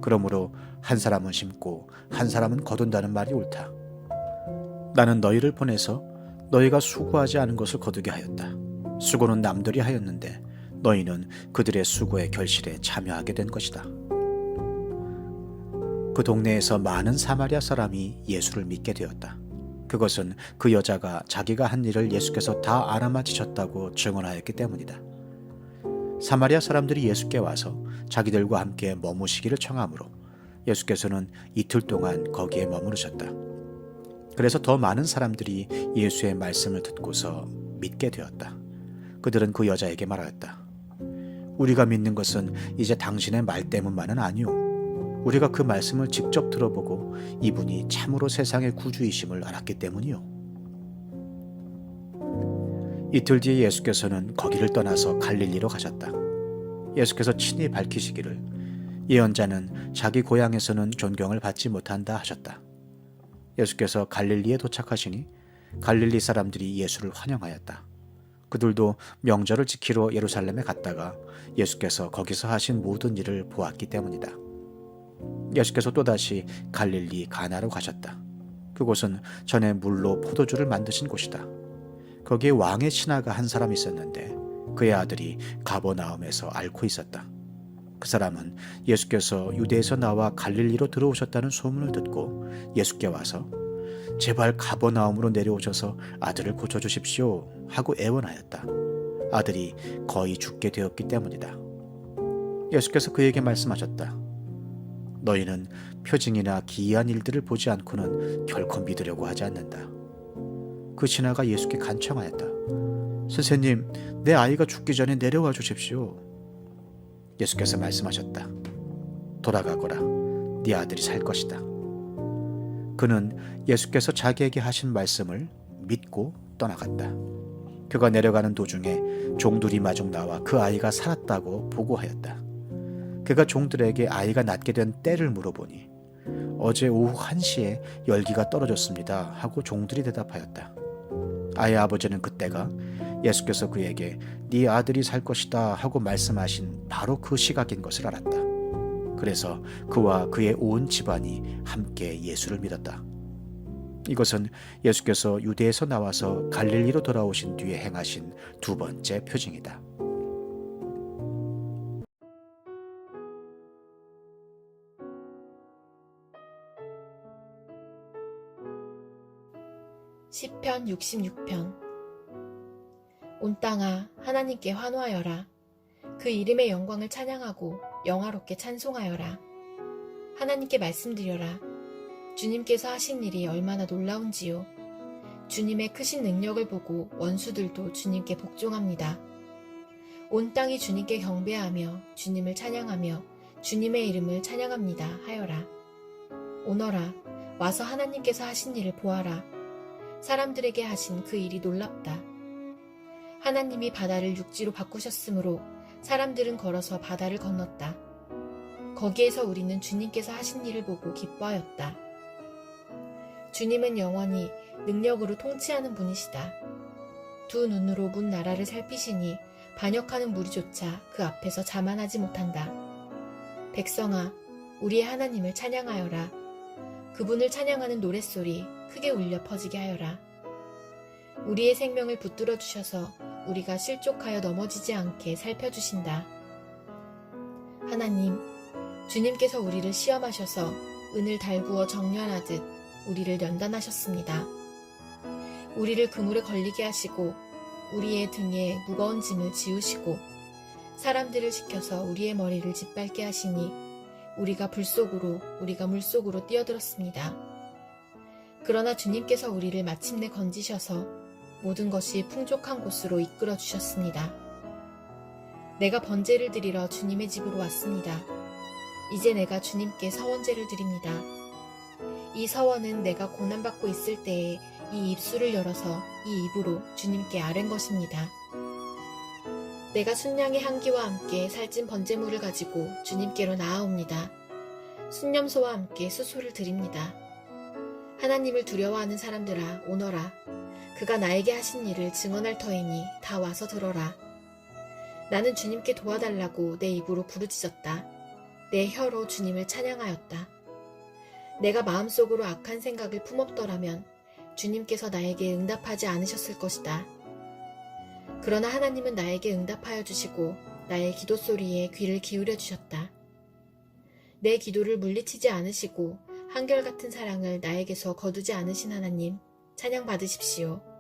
그러므로 한 사람은 심고 한 사람은 거둔다는 말이 옳다. 나는 너희를 보내서 너희가 수고하지 않은 것을 거두게 하였다. 수고는 남들이 하였는데 너희는 그들의 수고의 결실에 참여하게 된 것이다. 그 동네에서 많은 사마리아 사람이 예수를 믿게 되었다. 그것은 그 여자가 자기가 한 일을 예수께서 다 알아맞히셨다고 증언하였기 때문이다. 사마리아 사람들이 예수께 와서 자기들과 함께 머무시기를 청하므로 예수께서는 이틀 동안 거기에 머무르셨다. 그래서 더 많은 사람들이 예수의 말씀을 듣고서 믿게 되었다. 그들은 그 여자에게 말하였다. 우리가 믿는 것은 이제 당신의 말 때문만은 아니오. 우리가 그 말씀을 직접 들어보고 이분이 참으로 세상의 구주이심을 알았기 때문이오. 이틀 뒤에 예수께서는 거기를 떠나서 갈릴리로 가셨다. 예수께서 친히 밝히시기를 예언자는 자기 고향에서는 존경을 받지 못한다 하셨다. 예수께서 갈릴리에 도착하시니 갈릴리 사람들이 예수를 환영하였다. 그들도 명절을 지키러 예루살렘에 갔다가 예수께서 거기서 하신 모든 일을 보았기 때문이다. 예수께서 또다시 갈릴리 가나로 가셨다. 그곳은 전에 물로 포도주를 만드신 곳이다. 거기에 왕의 신하가 한 사람 있었는데 그의 아들이 가버나움에서 앓고 있었다. 그 사람은 예수께서 유대에서 나와 갈릴리로 들어오셨다는 소문을 듣고 예수께 와서 제발 가버나움으로 내려오셔서 아들을 고쳐주십시오 하고 애원하였다. 아들이 거의 죽게 되었기 때문이다. 예수께서 그에게 말씀하셨다. 너희는 표징이나 기이한 일들을 보지 않고는 결코 믿으려고 하지 않는다. 그 신하가 예수께 간청하였다. 선생님, 내 아이가 죽기 전에 내려와 주십시오. 예수께서 말씀하셨다. 돌아가거라. 네 아들이 살 것이다. 그는 예수께서 자기에게 하신 말씀을 믿고 떠나갔다. 그가 내려가는 도중에 종들이 마중 나와 그 아이가 살았다고 보고하였다. 그가 종들에게 아이가 낫게 된 때를 물어보니 어제 오후 1시에 열기가 떨어졌습니다 하고 종들이 대답하였다. 아이의 아버지는 그때가 예수께서 그에게 네 아들이 살 것이다 하고 말씀하신 바로 그 시각인 것을 알았다. 그래서 그와 그의 온 집안이 함께 예수를 믿었다. 이것은 예수께서 유대에서 나와서 갈릴리로 돌아오신 뒤에 행하신 두 번째 표징이다. 시편 66편. 온 땅아 하나님께 환호하여라. 그 이름의 영광을 찬양하고 영화롭게 찬송하여라. 하나님께 말씀드려라. 주님께서 하신 일이 얼마나 놀라운지요. 주님의 크신 능력을 보고 원수들도 주님께 복종합니다. 온 땅이 주님께 경배하며 주님을 찬양하며 주님의 이름을 찬양합니다 하여라. 오너라 와서 하나님께서 하신 일을 보아라. 사람들에게 하신 그 일이 놀랍다. 하나님이 바다를 육지로 바꾸셨으므로 사람들은 걸어서 바다를 건넜다. 거기에서 우리는 주님께서 하신 일을 보고 기뻐하였다. 주님은 영원히 능력으로 통치하는 분이시다. 두 눈으로 문 나라를 살피시니 반역하는 무리조차 그 앞에서 자만하지 못한다. 백성아, 우리의 하나님을 찬양하여라. 그분을 찬양하는 노랫소리 크게 울려 퍼지게 하여라. 우리의 생명을 붙들어 주셔서 우리가 실족하여 넘어지지 않게 살펴주신다. 하나님, 주님께서 우리를 시험하셔서 은을 달구어 정렬하듯 우리를 연단하셨습니다. 우리를 그물에 걸리게 하시고 우리의 등에 무거운 짐을 지우시고 사람들을 시켜서 우리의 머리를 짓밟게 하시니 우리가 물속으로 뛰어들었습니다. 그러나 주님께서 우리를 마침내 건지셔서 모든 것이 풍족한 곳으로 이끌어 주셨습니다. 내가 번제를 드리러 주님의 집으로 왔습니다. 이제 내가 주님께 서원제를 드립니다. 이 서원은 내가 고난받고 있을 때에 이 입술을 열어서 이 입으로 주님께 아랜 것입니다. 내가 순양의 향기와 함께 살찐 번제물을 가지고 주님께로 나아옵니다. 순념소와 함께 수소를 드립니다. 하나님을 두려워하는 사람들아 오너라. 그가 나에게 하신 일을 증언할 터이니 다 와서 들어라. 나는 주님께 도와달라고 내 입으로 부르짖었다. 내 혀로 주님을 찬양하였다. 내가 마음속으로 악한 생각을 품었더라면 주님께서 나에게 응답하지 않으셨을 것이다. 그러나 하나님은 나에게 응답하여 주시고 나의 기도 소리에 귀를 기울여 주셨다. 내 기도를 물리치지 않으시고 한결같은 사랑을 나에게서 거두지 않으신 하나님, 찬양 받으십시오.